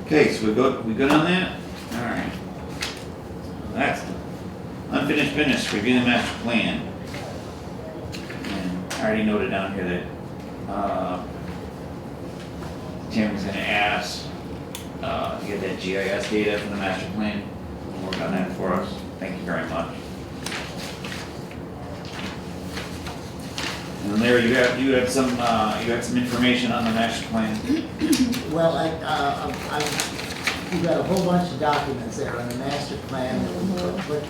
Okay, so we good on that? All right. That's unfinished business, review the master plan. And I already noted down here that, Tim was gonna ask, to get that GIS data from the master plan, and work on that for us. Thank you very much. And Larry, you had some information on the master plan? Well, we've got a whole bunch of documents there on the master plan that we put,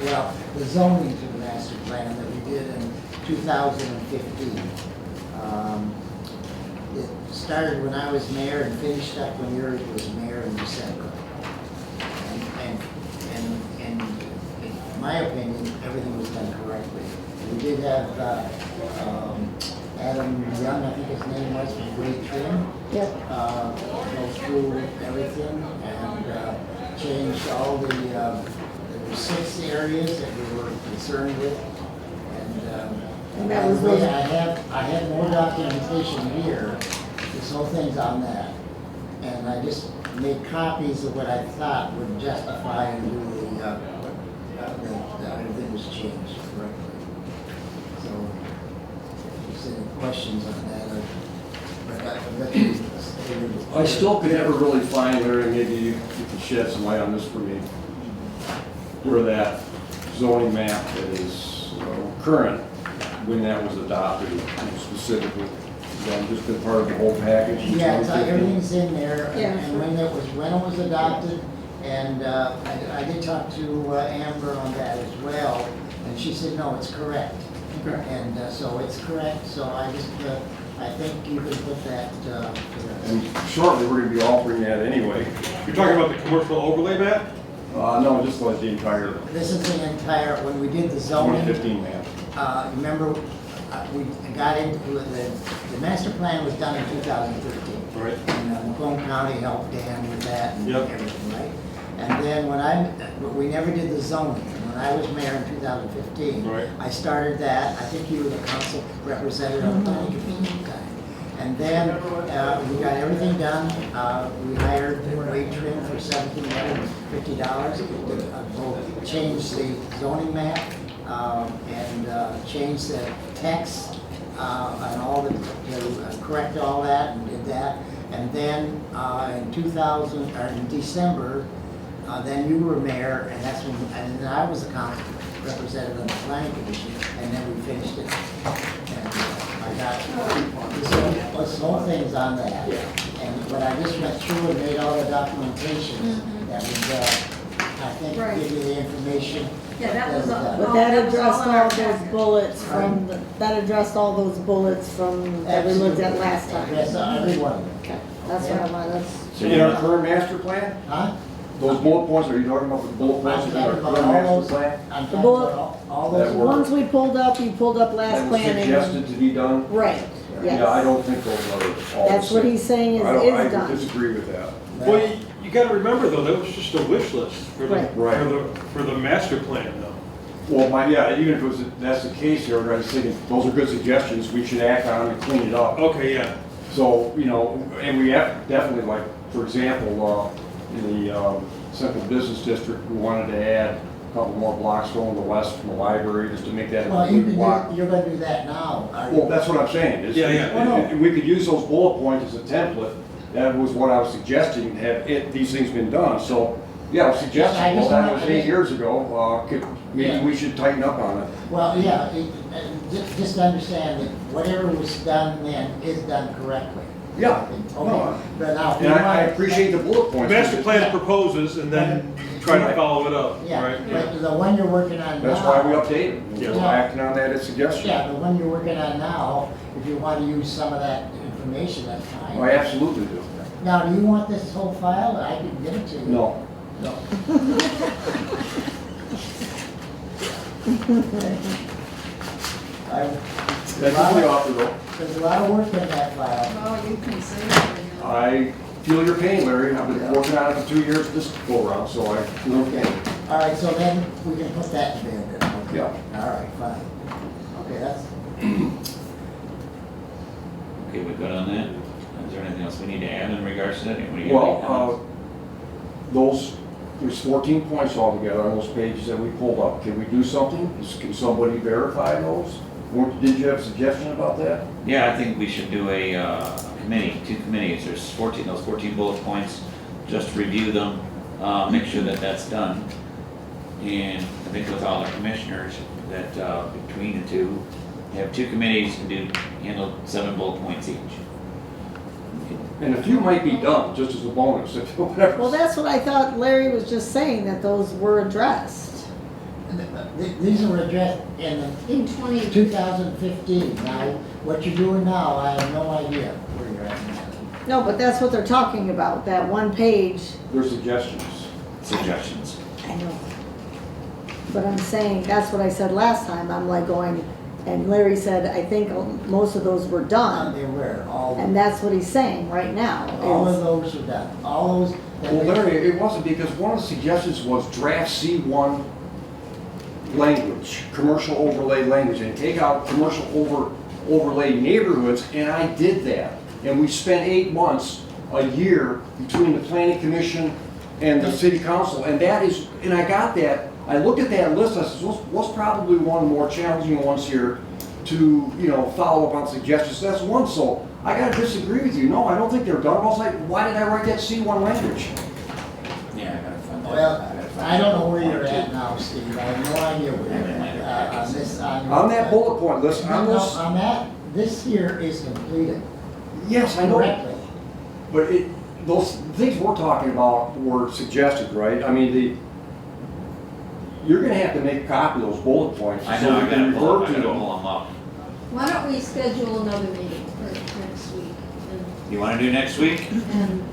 well, the zoning to the master plan that we did in 2015. It started when I was mayor and finished up when Eric was mayor in December. And in my opinion, everything was done correctly. We did have Adam Young, I think his name was, from Great Trim. Yep. Go through everything and changed all there were 6 areas that we were concerned with. And that was those- I have more documentation here, there's no things on that. And I just made copies of what I thought would justify and do that everything was changed correctly. So, if there's any questions on that, I still could never really find, Larry, maybe you could shed some light on this for me, where that zoning map that is current, when that was adopted specifically. Has that just been part of the whole package? in Yeah, it's 2015? everything's in there, Yeah, and sure. when it was adopted, and I did talk to Amber on that as well, and she said, no, it's correct. Okay. And so it's correct, so I think you can put that to rest. And shortly, we're gonna be altering that anyway. You're talking about the commercial overlay map? No, just like the entire This is the entire, when we did the zoning, 2015 map. remember, we got into the master plan was done in 2013. Right. And Macomb County helped Dan with that and Yep. everything, right? And then we never did the zoning. When I was mayor in 2015, Right. I started that. I think you were the council representative on the planning commission at the time. And then we got everything done. We hired Wade Trim for $1,750 to change the zoning map and change the text and all to correct all that and did that. And then in December, then you were mayor, and that's when, and then I was the council representative on the planning commission, and then we finished it. And I I got this whole thing's on that. And when I just went through and made all the documentation, that was, I think, Right. give you the information. Yeah, that was done. But Oh, that that was addressed all in our all those packet. bullets from, that addressed all those bullets from, that we looked at last time. Yes, every one of them. Okay, that's what I wanted. So in our current master plan, Huh? those bullet points, are you talking about the bullet points I'm in our talking about current all master those, plan? I'm The talking bullet- about all That those. The work. ones we pulled up, you pulled up last That was planning. suggested to be done? Right, yes. Yeah, I don't think those are all the That's what same. he's saying I don't- is I done. disagree with that. Well, you gotta remember though, that was just a wish list for the, Right. Right. for the master plan though. Well, yeah, even if it was, that's the case here, I was thinking, those are good suggestions, we should act on and clean it up. Okay, yeah. So, and we have definitely, like, for example, in the central business district, we wanted to add a couple more blocks going to the west from the library, just to make that a Well, you complete block. can, you're gonna do that now, are you? Well, that's what I'm saying. is- Yeah, yeah. Oh, no. and we could use those bullet points as a template. That was what I was suggesting, have these things been done. So, yeah, I was suggesting, I well, just that wanna- was 8 years ago. Maybe Yeah. we should tighten up on it. Well, yeah, just understand that whatever was done then is done correctly. Yeah. Okay, No, but now. if And you I want- appreciate the bullet The points. master plan proposes and then you try to follow it up, Yeah, right? but the one you're working on now. That's why we updated. We're Yeah. acting on that as suggestion. Yeah, the one you're working on now, if you want to use some of that information, that's I fine. absolutely do. Now, do you want this whole file? I can give it to you. No. No. That's the offer though. There's a lot of work in that file. Well, you can say that. I feel your pain, Larry. I've been working on it for 2 years this go around, so I feel your Okay, pain. all right, so then we can put that in there then, okay? Yeah. All right, fine. Okay, that's, Okay, we good on that? Is there anything else we need to add in regards to that? Anybody have any Well, comments? there's 14 points altogether on those pages that we pulled up. Can we do something? Can somebody verify those? Did you have a suggestion about that? Yeah, I think we should do a committee, 2 committees. There's 14, those 14 bullet points. Just review them, make sure that that's done. And I think with all the commissioners, that between the two, have 2 committees and handle 7 bullet points each. And a few might be done, just as a bonus, if whatever. Well, that's what I thought Larry was just saying, that those were addressed. these were addressed in In 20, 2015. Now, what you're doing now, I have no idea where you're at now. No, but that's what they're talking about, that one page. They're suggestions. Suggestions. I know. But I'm saying, that's what I said last time, I'm like going, and Larry said, I think most of those were done. They were, all, And that's what he's saying right now. all is- of those are done. All those. that Well, we- Larry, it wasn't, because one of the suggestions was draft C1 language, commercial overlay language, and take out commercial overlay neighborhoods, and I did that. And we spent 8 months, a year, between the planning commission and the city council, and that is, and I got that, I looked at that list, I said, what's probably one of the more challenging ones here to, follow up on suggestions, that's one, so I gotta disagree with you, no, I don't think they're done, I was like, why did I write that C1 language? Yeah, I gotta find that. Well, gotta find I don't know that where you're point, at too. now, Steve. I have no idea where you're at on this. On that bullet point list, on No, this, on that, this here is completed yes, I know. correctly. But those things we're talking about were suggested, right? I mean, you're gonna have to make a copy of those bullet points. I so know, we I can gotta pull refer to them. them up. why don't we schedule another meeting for next week? You wanna do next week? And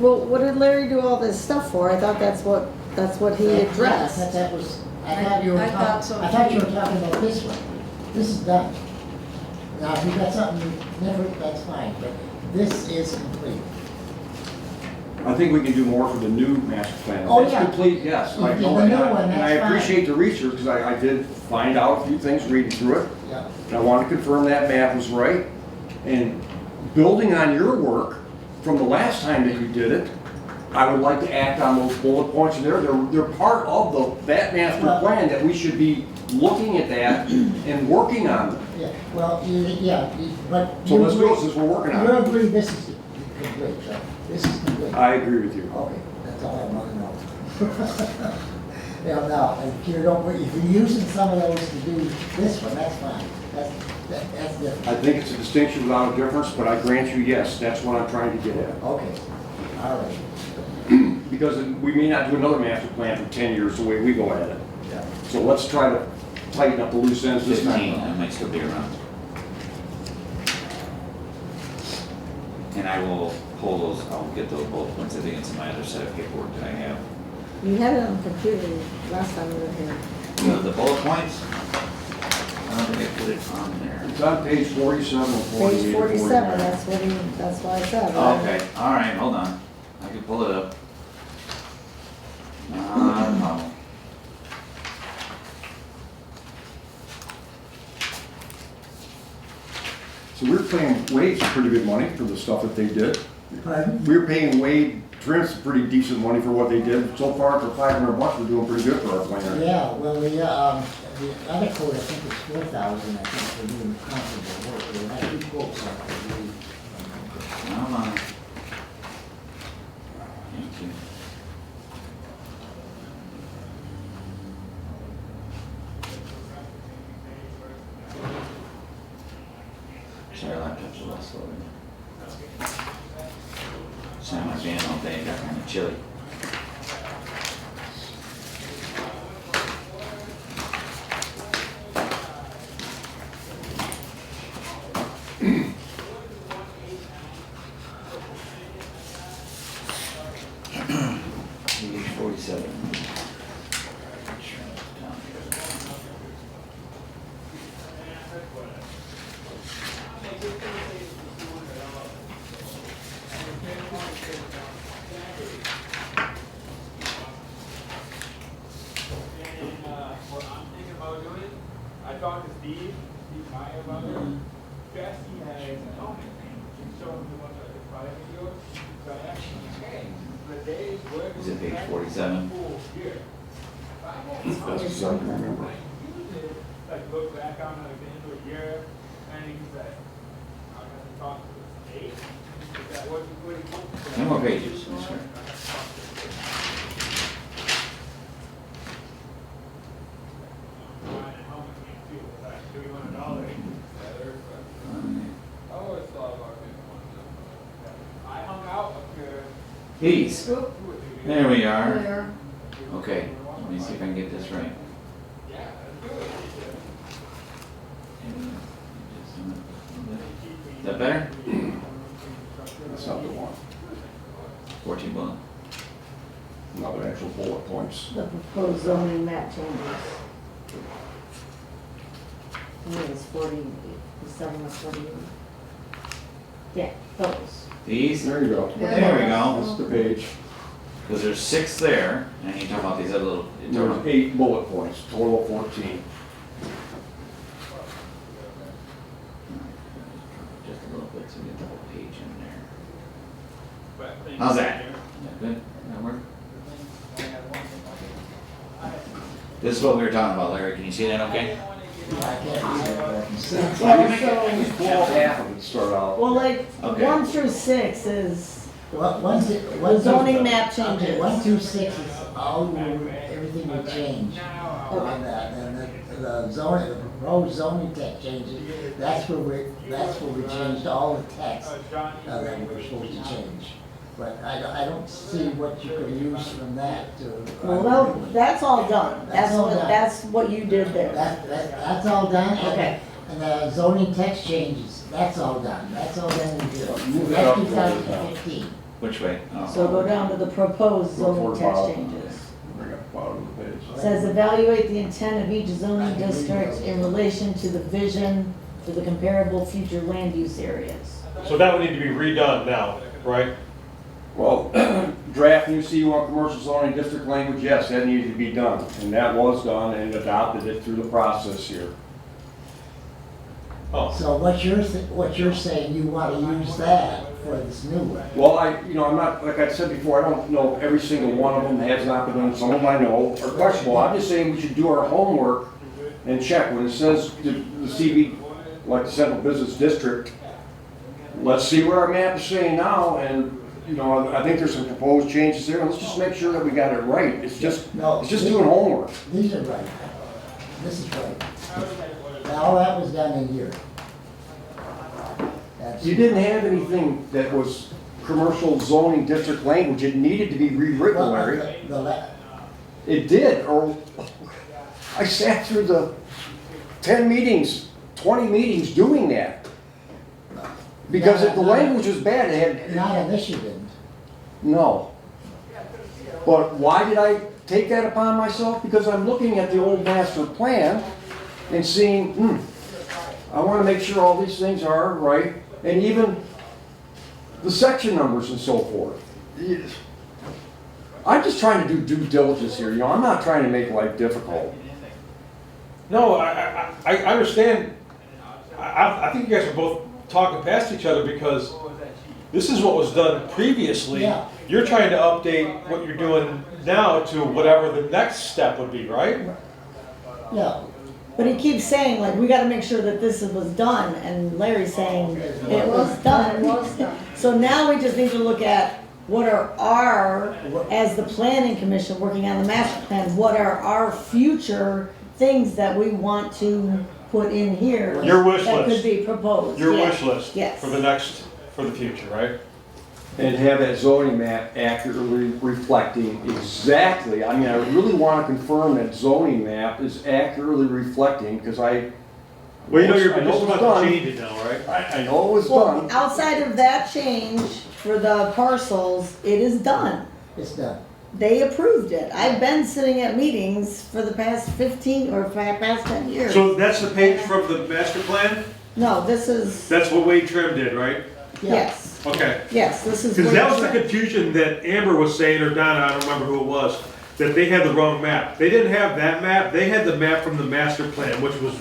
Well, what did Larry do all this stuff for? I thought that's what he I addressed. thought that was, I thought you were I thought so, talking, I thought you too. were talking about this one. This is done. Now, if you got something different, that's fine, but this is complete. I think we can do more for the new master plan. Oh, It's yeah. complete, yes. I Okay, know, the and new I- one, And I that's fine. appreciate the research, because I did find out a few things reading through it. Yeah. And I want to confirm that map was right. And building on your work from the last time that you did it, I would like to act on those bullet points in there. They're part of that master Well- plan, that we should be looking at that and working on them. Yeah, well, but. So you let's go, agree- since we're working on You it. agree this is complete, right? This is complete. I agree with you. Okay, that's all I want to know. Yeah, now, if you're using some of those to do this one, that's fine. That's different. I think it's a distinction without a difference, but I grant you, yes, that's what I'm trying to get at. Okay, all right. Because we may not do another master plan for 10 years the way we go at it. Yeah. So let's try to tighten up the loose ends this 15, I time. might still be around. And I will pull those, I'll get those bullet points, I think it's in my other set of paperwork that I have. You had it on the computer last time we were here. The bullet points, I don't think I put it on there. It's on page 47 or 48. Page 47, that's why I said. Oh, okay, all right, hold on. I can pull it up. No. So we're paying Wade some pretty good money for the stuff that they did. Pardon? We're paying Wade Trim some pretty decent money for what they did. So far, for $500, we're doing pretty good for our planner. Yeah, well, the other quote, I think was 4,000, I think, for doing comparable work. They had two quotes on it, I believe. Come on. Thank you. Sorry, laptop's a little slow. Sat in my van all day, got kind of chilly. Page 47. What I'm thinking about doing, I talked to Steve Meyer about it. Jesse has helmet paint, he's showing me one of the product videos. So I actually changed the days working. Is it page 47? Full year. If I had That's what I remember. I use it, like look back on like the end of a year, and he's like, I got to talk to the state. Is that what you put in? No more pages, yes, sir. These, there we are. There. Okay, let me see if I can get this right. Is that better? That's not the one. 14 bullet. Not the actual bullet points. The proposed zoning map changes. I think it's 40, the 7 was 40. Yeah, those. These, There you go. there we go. That's the page. Because there's 6 there, and you talk about these other little, you're talking There's about 8 bullet points, total of 14. just a little bit, so we get the whole page in there. How's that? Is that good? That work? This is what we were talking about, Larry. Can you see that okay? I can't read it, but I can see it. Well, so, Pull off half of it to start out. well, like, Okay. 1 through 6 is One zoning map changes. Okay, 1 through 6 is all, everything will change. On that, and the zoning, the proposed zoning text changes, that's where we changed all the text that we were supposed to change. But I don't see what you could use from that to. well, that's all done. That's all done. That's what you did there. That's all done. Okay. And the zoning text changes, that's all done. That's all done and good. Move that up That's a little bit now. 2015. Which way? Oh. So go down to the proposed Look zoning for text Bob. changes. Bring up the bottom of the page. It says evaluate the intent of each zoning district in relation to the vision for the comparable future land use areas. So that would need to be redone now, right? Well, draft new C1 commercial zoning district language, yes, that needed to be done. And that was done and adopted it through the process here. Oh, So what you're saying, you want to use that for this new one? Well, I'm not, like I said before, I don't know if every single one of them has not been done, some of them I know are questionable. I'm just saying we should do our homework and check. When it says the CB, like the Central Business District, let's see what our map is saying now, and, I think there's some proposed changes there, and let's just make sure that we got it right. It's just doing homework. These are right. This is right. All that was done in here. That's- You didn't have anything that was commercial zoning district language. It needed to be rewritten, Well, Larry. the It did, or I sat through the 10 meetings, 20 meetings doing that. Because if the language was bad, it had, not on this you didn't. no. But why did I take that upon myself? Because I'm looking at the old master plan and seeing, I want to make sure all these things are right, and even the section numbers and so forth. I'm just trying to do due diligence here, I'm not trying to make life difficult. No, I understand. I think you guys are both talking past each other because this is what was done previously. Yeah. You're trying to update what you're doing now to whatever the next step would be, right? Yeah, But he keeps saying, like, we gotta make sure that this was done, and Larry's saying it was done. It was done. So now we just need to look at what are our, as the planning commission working on the master plan, what are our future things that we want to put in here? Your wish That could list. be proposed. Your yeah. wish list Yes. for the future, right? And have that zoning map accurately reflecting exactly, I mean, I really want to confirm that zoning map is accurately reflecting, because Well, you know, you're I know just it was about to done. change it now, right? I know it was Well, done. outside of that change for the parcels, it is done. it's done. They approved it. I've been sitting at meetings for the past 15 or past 10 years. So that's the page from the master plan? No, this is, That's what Wade Trim did, right? Yeah. yes, Okay. yes, this is. Because that was the where- confusion that Amber was saying, or Donna, I don't remember who it was, that they had the wrong map. They didn't have that map, they had the map from the master plan, which was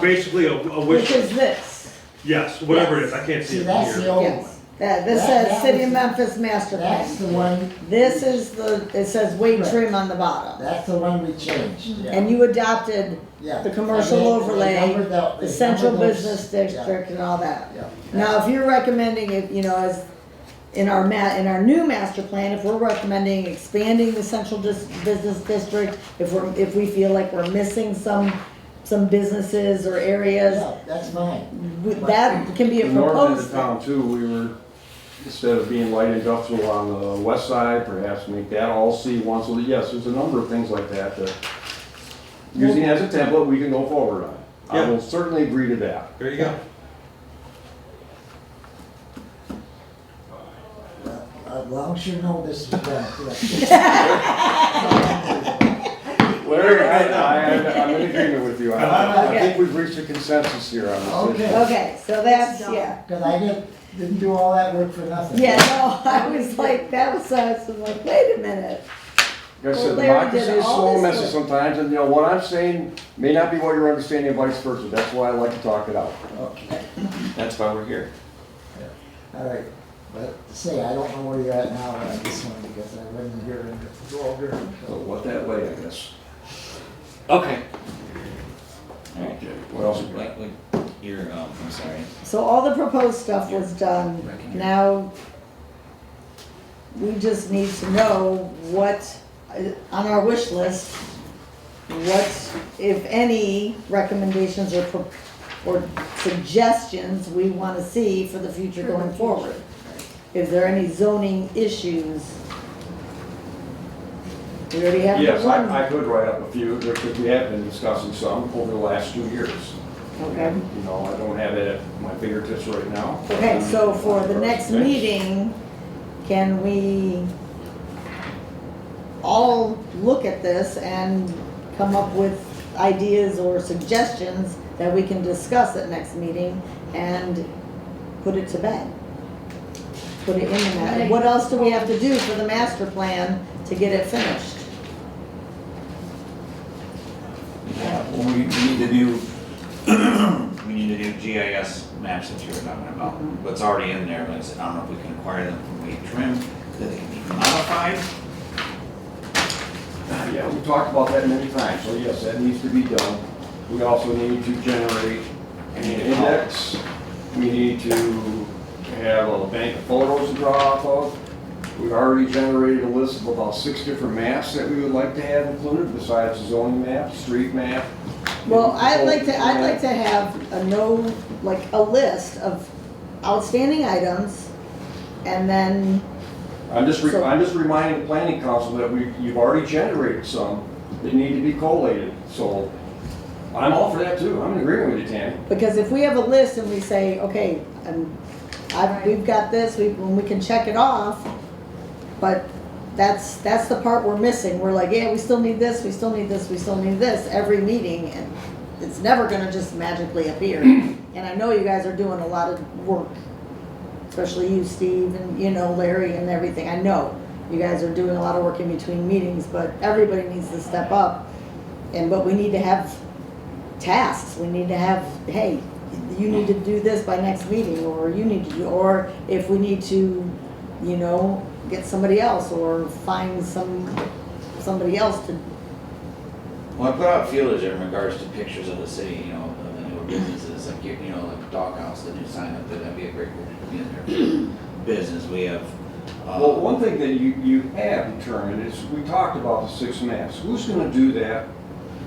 basically a Which wish. is this. Yes, whatever it is, I can't see See, it that's from the here. old Yes. one. This That says City was of the- Memphis Master That's the Plan. one, This is it says Wade Right. Trim on the bottom. that's the one we changed, yeah. And you adopted Yeah. the commercial And they overlay, numbered the central numbered those- business yeah, district and all that. yeah. Now, if you're recommending it, as in our new master plan, if we're recommending expanding the central business district, if we feel like we're missing some businesses or areas, Yeah, that's fine. that can be a The north end of proposed. town too, we were, instead of being light industrial on the west side, perhaps make that all C1. So that, yes, there's a number of things like that that, using as a template, we can go forward on. I Yeah. will certainly agree to that. There you go. As long as you know this is done correctly. Larry, I'm in agreement with you. I Okay. think we've reached a consensus here on this issue. Okay, Okay, so that's, done. yeah. because I didn't do all that work for nothing. Yeah, no, I was like, that was, I was like, wait a minute. Like I said, Well, Larry democracy did is all so this messy work. sometimes, and what I'm saying may not be what you're understanding and vice versa. That's why I like to talk it out. Okay, That's why we're here. all right. But to say, I don't know where you're at now on this one because I wasn't here and go over. So what that way, I guess. Okay. Alright. Okay, what else you got? Like, you're, I'm sorry. So all the proposed stuff was done. Now, we just need to know what, on our wish list, what, if any, recommendations or suggestions we want to see for the future going forward. Is there any zoning issues? We already have the Yes, one. I could write up a few, because we have been discussing some over the last 2 years. Okay. You know, I don't have it at my fingertips right now. Okay, so for the next meeting, can we all look at this and come up with ideas or suggestions that we can discuss at next meeting and put it to bed? Put it in the master. What else do we have to do for the master plan to get it finished? Yeah, well, we need to do, we need to do GIS maps that you were talking about. What's already in there, like I said, I don't know if we can acquire them from Wade Trim, that they can be modified. Yeah, we talked about that many times, so yes, that needs to be done. We also need to generate an index. We need to have a bank of photos to draw off of. We've already generated a list of about 6 different maps that we would like to have included, besides the zoning map, street map, Well, I'd like to have a list of outstanding items, and then, I'm just reminding the planning council that you've already generated some that need to be collated, so I'm all for that too, I'm in agreement with you, Tammy. because if we have a list and we say, okay, we've got this, we can check it off, but that's the part we're missing. We're like, yeah, we still need this, we still need this, we still need this every meeting, and it's never gonna just magically appear. And I know you guys are doing a lot of work, especially you, Steve, and Larry and everything. I know you guys are doing a lot of work in between meetings, but everybody needs to step up. But we need to have tasks. We need to have, hey, you need to do this by next meeting, or you need to do, or if we need to, get somebody else or find somebody else to. Well, I put out feelers in regards to pictures of the city, of the newer businesses, like, like Doghouse, the new sign up there, that'd be a great picture to be in their business. We have, Well, one thing that you have determined is, we talked about the 6 maps. Who's gonna do that,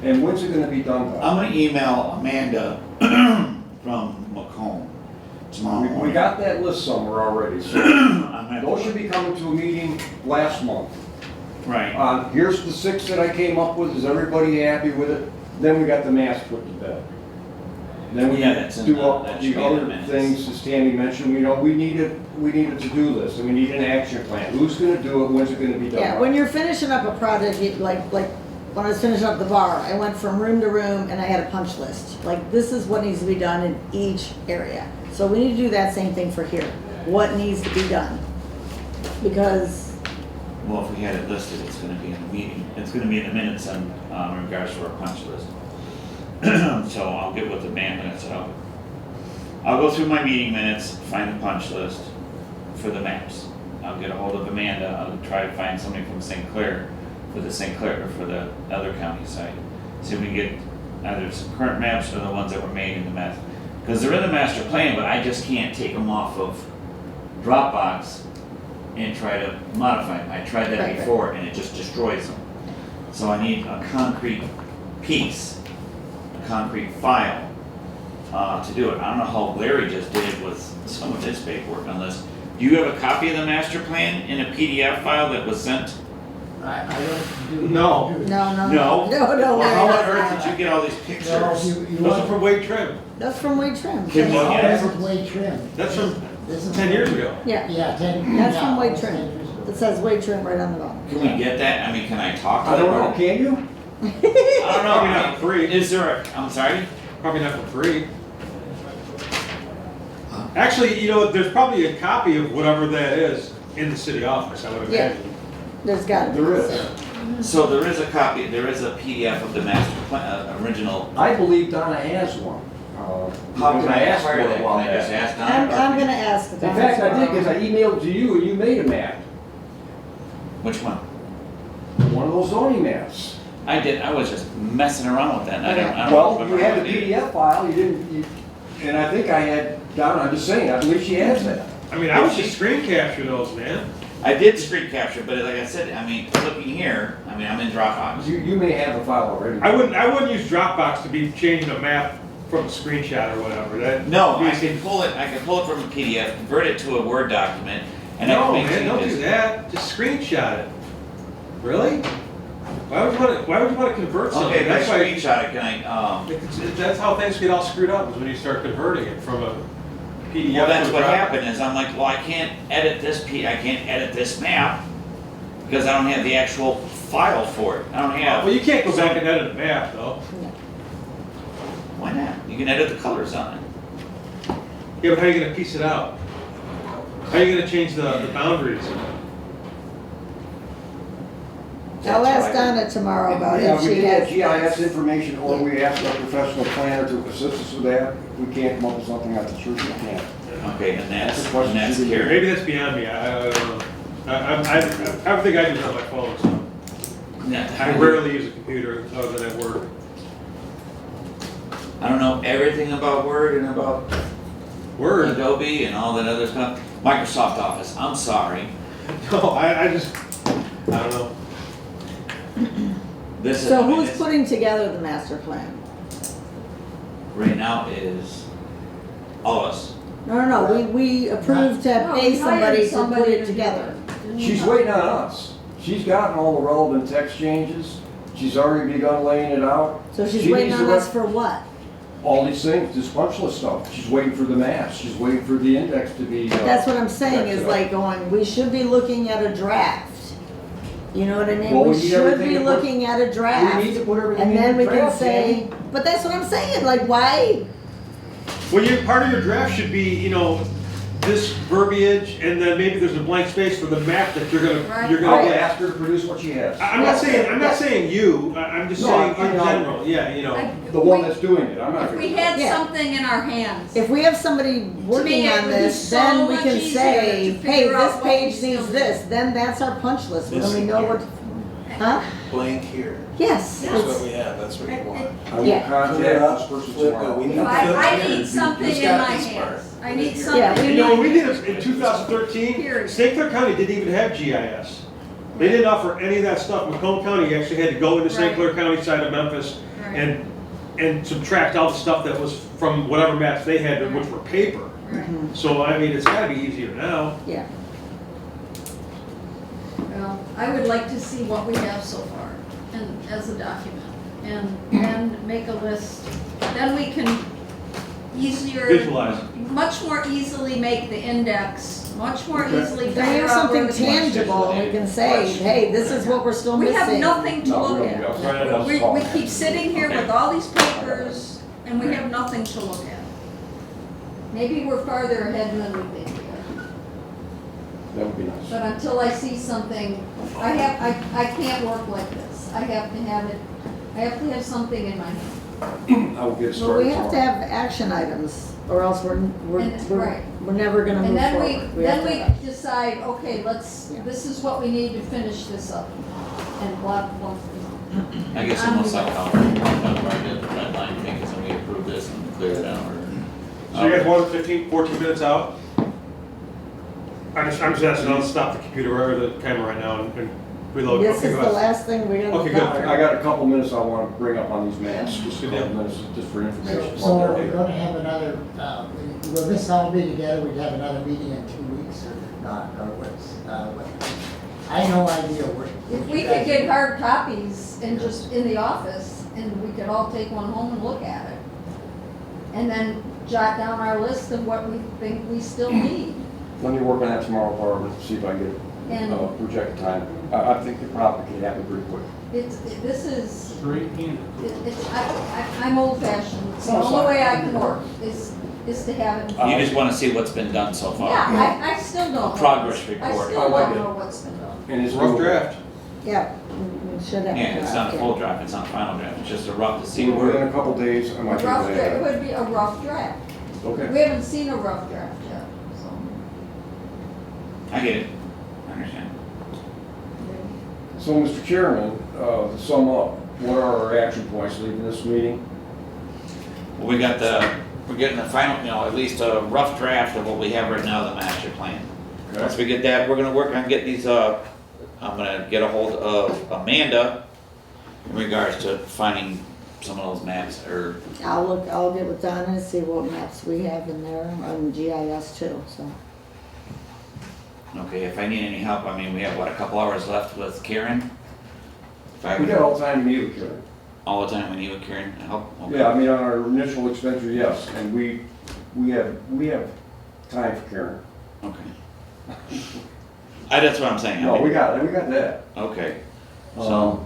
and when's it gonna be done by? I'm gonna email Amanda from Macomb tomorrow We morning. got that list somewhere already, so those should be coming to a meeting last month. Right. Here's the 6 that I came up with, is everybody happy with it? Then we got the maps put to bed. Then we Yeah, that's in do the- up that should the be in the other minutes. things, as Tammy mentioned, we need a to-do list, and we need an action plan. Who's gonna do it, when's it gonna be done? Yeah, by? when you're finishing up a project, like when I was finishing up the bar, I went from room to room and I had a punch list. Like, this is what needs to be done in each area. So we need to do that same thing for here. What needs to be done? Because, Well, if we had it listed, it's gonna be in the meeting, it's gonna be in the minutes in regards to our punch list. So I'll get with the minutes, I'll go through my meeting minutes, find the punch list for the maps. I'll get a hold of Amanda, I'll try to find somebody from St. Clair, for the other county site. See if we can get either some current maps or the ones that were made in the master, because they're in the master plan, but I just can't take them off of Dropbox and try to modify them. I tried that Right. before and it just destroys them. So I need a concrete piece, a concrete file to do it. I don't know how Larry just did with some of his paperwork on this. Do you have a copy of the master plan in a PDF file that was sent? I don't do. No. do- no. No. Larry How on doesn't earth have did you get all these No, pictures? you Those are want, from Wade Trim. That's from Wade Trim. Can we oh, get this it? is Wade Trim. That's from This is 10 years ago. Yeah, Yeah, 10. that's yeah, from Wade almost 10 Trim. years ago. It says Wade Trim right on the bottom. Can we get that? I mean, can I talk to I them? don't know, can you? I don't know. Probably not for free. Is there I'm sorry? Probably not for free. Actually, there's probably a copy of whatever that is in the city office, I would Yeah. imagine. There's got to be. There is. So there is a copy, there is a PDF of the master plan, original. I believe Donna has one. How can I ask acquire for that? it while Can I just back. ask Donna? I'm gonna ask the In fact, I did, because I emailed to you and you made a map, Which one? one of those zoning maps. I did, I was just messing around with that, and I don't Well, remember you had how the I did it. PDF file, and I think I had Donna, I'm just saying, I believe she has that. I mean, I would just screen capture those, man. I did screen capture, but like I said, looking here, I'm in Dropbox. You may have the file already. I wouldn't use Dropbox to be changing a map from a screenshot or whatever. No, I can pull it from a PDF, convert it to a Word document, and I No, can make man, don't do changes. that. Just screenshot it. Really? Why would you want to convert something? Okay, if I That's why. screenshot it, can I, That's how things get all screwed up, is when you start converting it from a PDF. well, that's to a what Dropbox. happened, is I'm like, well, I can't edit this map, because I don't have the actual file for it. I don't have. Well, you can't go back and edit a map, though. Why not? You can edit the colors on it. Yeah, but how are you gonna piece it out? How are you gonna change the boundaries? I'll That's ask what I did. Donna tomorrow about Yeah, if we she did has. that GIS information, or we asked our professional planner to assist us with that. We can't come up with something out of the truth, we can't. Okay, and That's that's, a question and that's to be- carried. Maybe that's beyond me. I don't know. I think I do it on my phone, so. I rarely use a computer other than at work. I don't know everything about Word and about Word? Adobe and all that other stuff. Microsoft Office, I'm sorry. No, I don't know. This is, So I mean, who's it's- putting together the master plan? right now is all of us. No, we approved to No, pay we hired somebody to put it do together. it. She's waiting on us. She's gotten all the relevant text changes. She's already begun laying it out. So she's She waiting needs on to us for what? all these things, this punch list stuff. She's waiting for the maps. She's waiting for the index to be. That's what I'm saying, is corrected. like going, we should be looking at a draft. You know what I mean? Well, We we need should everything be to put- looking at a draft. We need to put everything And then in we the can draft, say, Tammy. but that's what I'm saying, like, why? Well, part of your draft should be, this verbiage, and then maybe there's a blank space for the map that you're Right. gonna I'll get. ask her to produce what she has. I'm not saying you, I'm just No, saying I in know. general, yeah, The one that's doing it, I'm not. If we gonna- had Yeah. something in our hands. If we have somebody working it on would be this, so then we much can easier say, to hey, figure out this what we page still needs need. this, then that's our punch list, when we Missing know here. what, huh? Blank here. Yes. That's what we have, that's what you want. I will Yeah. contact this person Flip it, tomorrow. we need- I need something Who's in got my this part? hands. I need Yeah, something. we You know, when we need- did it in 2013, Period. St. Clair County didn't even have GIS. They didn't offer any of that stuff. Macomb County actually had to go into St. Right. Clair County side of Memphis Right. and subtract all the stuff that was from whatever maps they had, which were paper. Right. So, I mean, it's gotta be easier now. Yeah, Well, I would like to see what we have so far, and as a document, and make a list. Then we can easier. Visualize. Much more easily make the index, much more Okay. easily if they figure have out where something the. tangible, we can say, hey, this is what we're still We have missing. nothing to No, look we at. don't. Right, that's We fine. keep sitting here with all these papers, and we have nothing to look at. Maybe we're farther ahead than we think we are. That would be nice. But until I see something, I can't work like this. I have to have something in my hand. I will get Well, started we have to tomorrow. have action items, or else And- right. we're never gonna move And then forward. we, have then to have- we decide, okay, Yeah. this is what we need to finish this up. And blah, blah, blah. I guess almost like how we did the red line thing, is when we approve this and clear it out, or. So you guys want 15, 14 minutes out? I'm just asking, I'll stop the computer or the camera right now and reload. This Okay, is go the ahead. last thing we're gonna Okay, good. cover. I got a couple minutes I want to bring up on these maps, just a Good couple deal. minutes, just for information. So we're gonna have another, will this all be together, we'd have another meeting in 2 weeks or not, or what? I have no idea what. If we could get hard copies and just in the office, and we could all take one home and look at it. And then jot down our list of what we think we still need. Let me work on that tomorrow, Barbara, see if I get And projected time. I think it probably can happen pretty quick. this is, I'm old fashioned. It's the No, it's only fine. way I can work is to have it. You just wanna see what's been done so far. Yeah, I still don't know. Progress I report. still I like don't it. know what's been done. And it's Rough doable. draft. Yeah, we should have. Yeah, it's not a yeah. full draft, it's not a final draft, it's just a rough to see Within where. a couple days, I A might rough be able to draft, it have would be a rough draft. it. We Okay. haven't seen a rough draft yet, so. I get it, I understand. So, Mr. Chairman, to sum up, what are our action points leaving this meeting? Well, we're getting the final, at least a rough draft of what we have right now, the master plan. Once we get that, we're gonna work on getting these, I'm gonna get a hold of Amanda in regards to finding some of those maps, or, I'll get with Donna and see what maps we have in there, on GIS too, so. okay, if I need any help, I mean, we have, what, a couple hours left with Karen? If I We got all the time we need with Karen. all the time we need with Karen to help? Okay. Yeah, I mean, on our initial expenditure, yes, and we have time for Karen. Okay. That's what I'm saying. I No, mean- we got that. Okay, so, Um,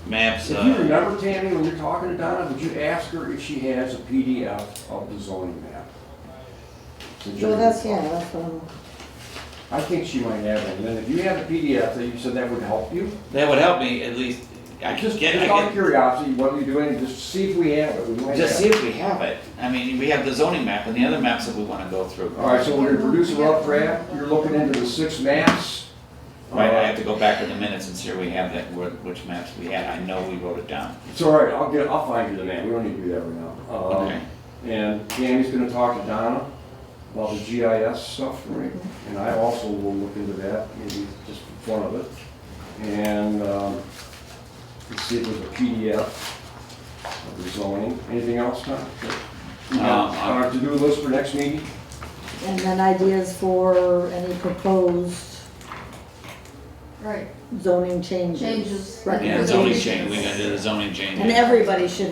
maps, If you remember, Tammy, when you're talking to Donna, would you ask her if she has a PDF of the zoning map? Since So you're- that's what I'm, I think she might have it, and then if you have a PDF, that you said that would help you? that would help me at least, I Just just get, out of curiosity, what are you doing, just see if we have it. We might just have see it. if we have it. I mean, we have the zoning map and the other maps that we wanna go through. All right, so we're gonna produce a rough draft, you're looking into the 6 maps. Right, I have to go back to the minutes and see where we have that, which maps we had. I know we wrote it down. It's all right, I'll find you the map, we don't need to do that right now. Okay. And Tammy's gonna talk to Donna about the GIS stuff, right? And I also will look into that, maybe just for fun of it. And, let's see if there's a PDF of the zoning. Anything else, Tom? on our to-do list for next meeting. And then ideas for any proposed Right, zoning changes. Changes. Yeah, zoning change, we gotta do the zoning change. And everybody should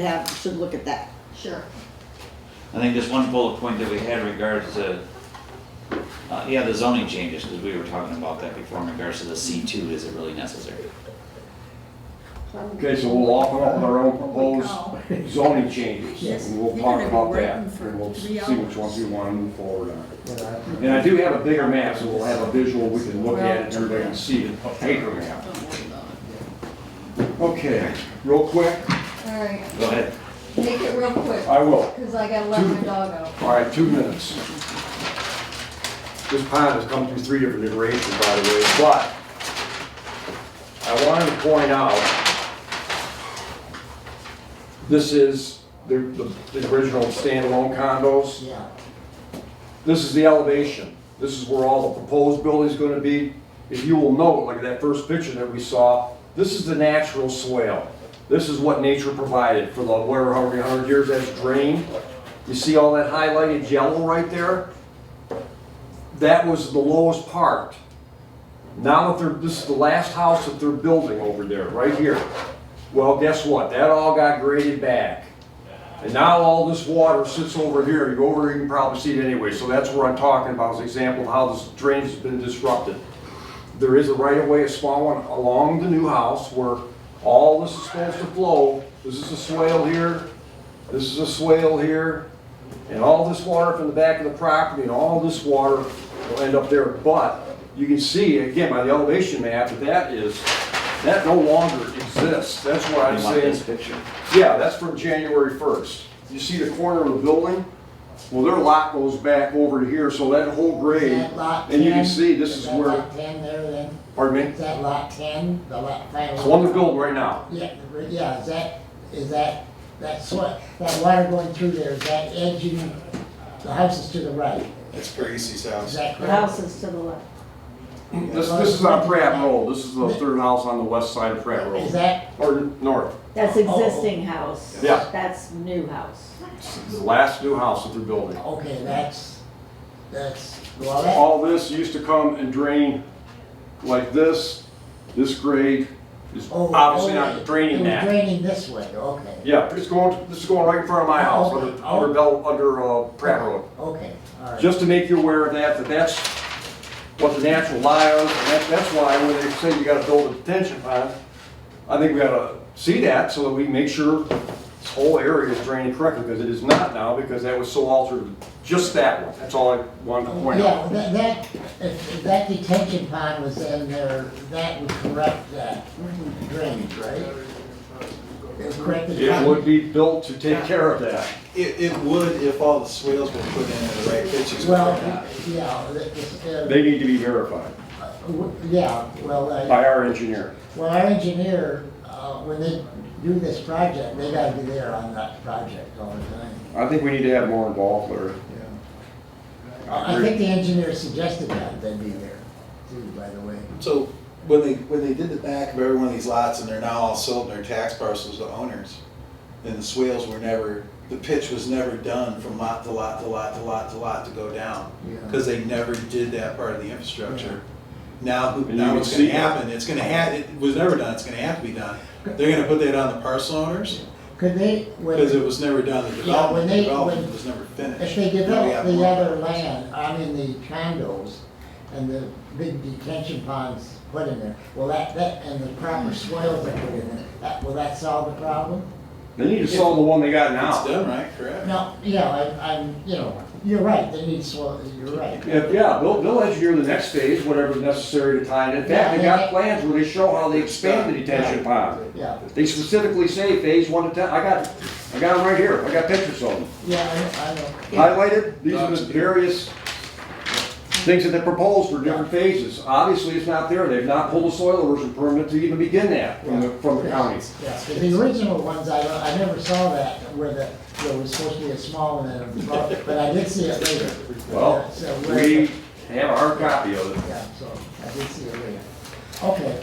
look at that. sure. I think there's one bullet point that we had regards to, yeah, the zoning changes, because we were talking about that before in regards to the C2, is it really necessary? Okay, so we'll all come up with our own proposed zoning changes. Yes. And we'll talk about that, and we'll see which ones we want to move forward on. And I do have a bigger map, so we'll have a visual, we can look at it, and everybody can see it, a paper map. Okay, real quick, All right, Go ahead. make it real quick, I will. because I gotta let my dog out. All right, 2 minutes. This pond has come through 3 different iterations, by the way, but I wanted to point out, this is the original standalone condos. Yeah, This is the elevation. This is where all the proposed building's gonna be. If you will note, like that first picture that we saw, this is the natural swale. This is what nature provided for the, whatever, however many 100 years that's drained. You see all that highlighted yellow right there? That was the lowest part. Now that this is the last house that they're building over there, right here. Well, guess what? That all got graded back. And now all this water sits over here. You go over here, you can probably see it anyway. So that's what I'm talking about as an example of how this drainage has been disrupted. There is a right-of-way, a small one, along the new house where all this is supposed to flow. This is a swale here, this is a swale here, and all this water from the back of the property and all this water will end up there. But you can see, again, by the elevation map, that no longer exists. That's why I'm You want this saying, picture? yeah, that's from January 1st. You see the corner of the building? Well, their lot goes back over to here, so that whole is grade, that lot 10? and you can see this is that where, lot 10 there then? pardon me? Is that lot 10, the lot final? It's the one they're building right now. Yeah, is that that water going through there, is that edging, the house is to the right, That's Gracie's is house. that The correct? house is to the left. This is on Pratt Road. This is the third house on the west side of Pratt Is Road, that, or north. That's existing house. Yeah. That's new house. The last new house that they're building. okay, well, that, All this used to come and drain like this. This grade is oh, obviously okay. not draining It was that. draining this way, okay. Yeah, this is going right in front of my house, Okay. under Pratt Road. Okay, all right. Just to make you aware of that that's what the natural lie is, and that's why when they say you gotta build a detention pond, I think we gotta see that so that we make sure this whole area is draining correctly, because it is not now, because that was so altered, just that one. That's all I wanted to point out. Yeah, if that detention pond was in there, that would correct that drainage, right? It would correct the. It would be built to take care of that. It would if all the swales were put in the right pitches. Well, yeah, They need to be verified yeah, well, by our engineer. well, our engineer, when they do this project, they gotta be there on that project all the time. I think we need to have more involved, Larry. I think the engineer suggested that they be there too, by the way. So when they did the back of every one of these lots and they're now all sold and their tax parcels to owners, and the swales were never, the pitch was never done from lot to lot to lot to lot to lot to go down. Yeah. Because they never did that part of the infrastructure. Now, And you now can what's see gonna it. happen, it was never done, it's gonna have to be done. They're gonna put that on the parcel owners, Could they, because it was never done, the Yeah, when development was never finished. if they Now we develop have the more. other land, I mean the condos, and the big detention ponds put in there, will that, and the proper swales are put in there, will that solve the problem? They need to solve the one they got It's now. done right, correct? No, yeah, I'm, you're right, they need swale, you're right. Yeah, they'll engineer the next phase, whatever's necessary to tie it in. In fact, they got plans where they show how they expand the detention pond. Yeah, They specifically say phase 1 to 10, I got them right here, I got pictures of them. yeah, I know. Highlighted, these are the various things that they proposed for different phases. Obviously, it's not there, they've not pulled a soil erosion permit to even begin that from the county. Yeah, 'cause the original ones, I never saw that, where there was supposed to be a small one, but I did see it later. Well, So where- we have a hard copy of it. Yeah, so I did see it later. Okay.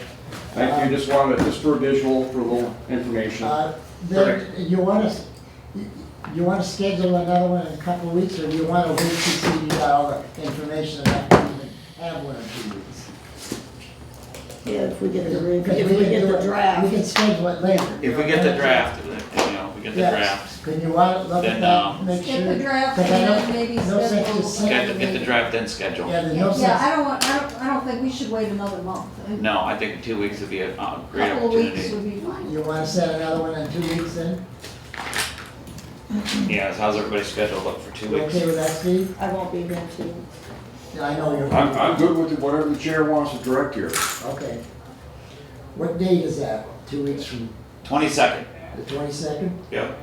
Thank you, just wanted, just for visual, for a little information. Then you want us, You wanna schedule another one in a couple of weeks, or do you wanna wait to see you got all the information enough to even have one in 2 weeks? Yeah, if we get the, review- Because if we we can get do the it- We draft. can schedule it later. If we get the draft, we get the Yes. draft. Can you want to look Then, at that, make sure? Get the draft 'cause I and know- then maybe no sense schedule. just saying- Get the draft, then schedule. Yeah, there's no sense. Yeah, I don't think we should wait another month. No, I think 2 weeks would be a great Couple of weeks opportunity. would be fine. You wanna set another one in 2 weeks then? Yes, how's everybody's schedule look for 2 You weeks? okay with that, Steve? I won't be here too. Yeah, I know you're. I'm good with whatever the chair wants to direct here. Okay. What date is that? 2 weeks from 22nd, the 22nd? yep,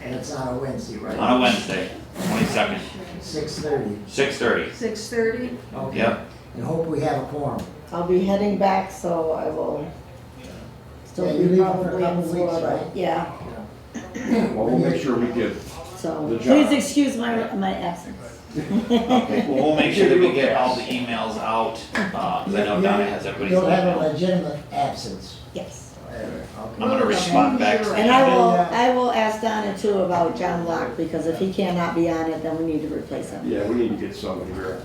And it's on a Wednesday, right? on a Wednesday, 22nd, 6:30. 6:30, 6:30? Okay. yep. And hope we have a quorum. I'll be heading back, so I will still Yeah, you be leaving for a probably couple in weeks, Florida. right? Yeah, Well, we'll make sure we get, so The job. please excuse my absence. Okay, well, we'll make sure that we get all the emails out, cause I know Donna has everybody's You'll have a email. legitimate absence. Yes. I'm gonna respond back to And that. I will ask Donna too about John Locke, because if he cannot be on it, then we need to replace him. yeah, we need to get somebody here.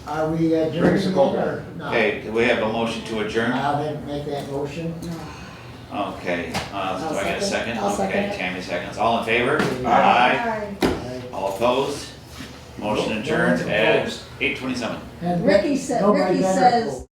Are we Bring us a adjourning call yet or no? Okay, do we have a motion to adjourn? I'll make that motion. Okay, do I get a second. second? I'll second Okay, it. Tammy seconds, all in favor? Aye. All opposed? Motion adjourned at 8:27. And Ricky said, nobody Ricky better says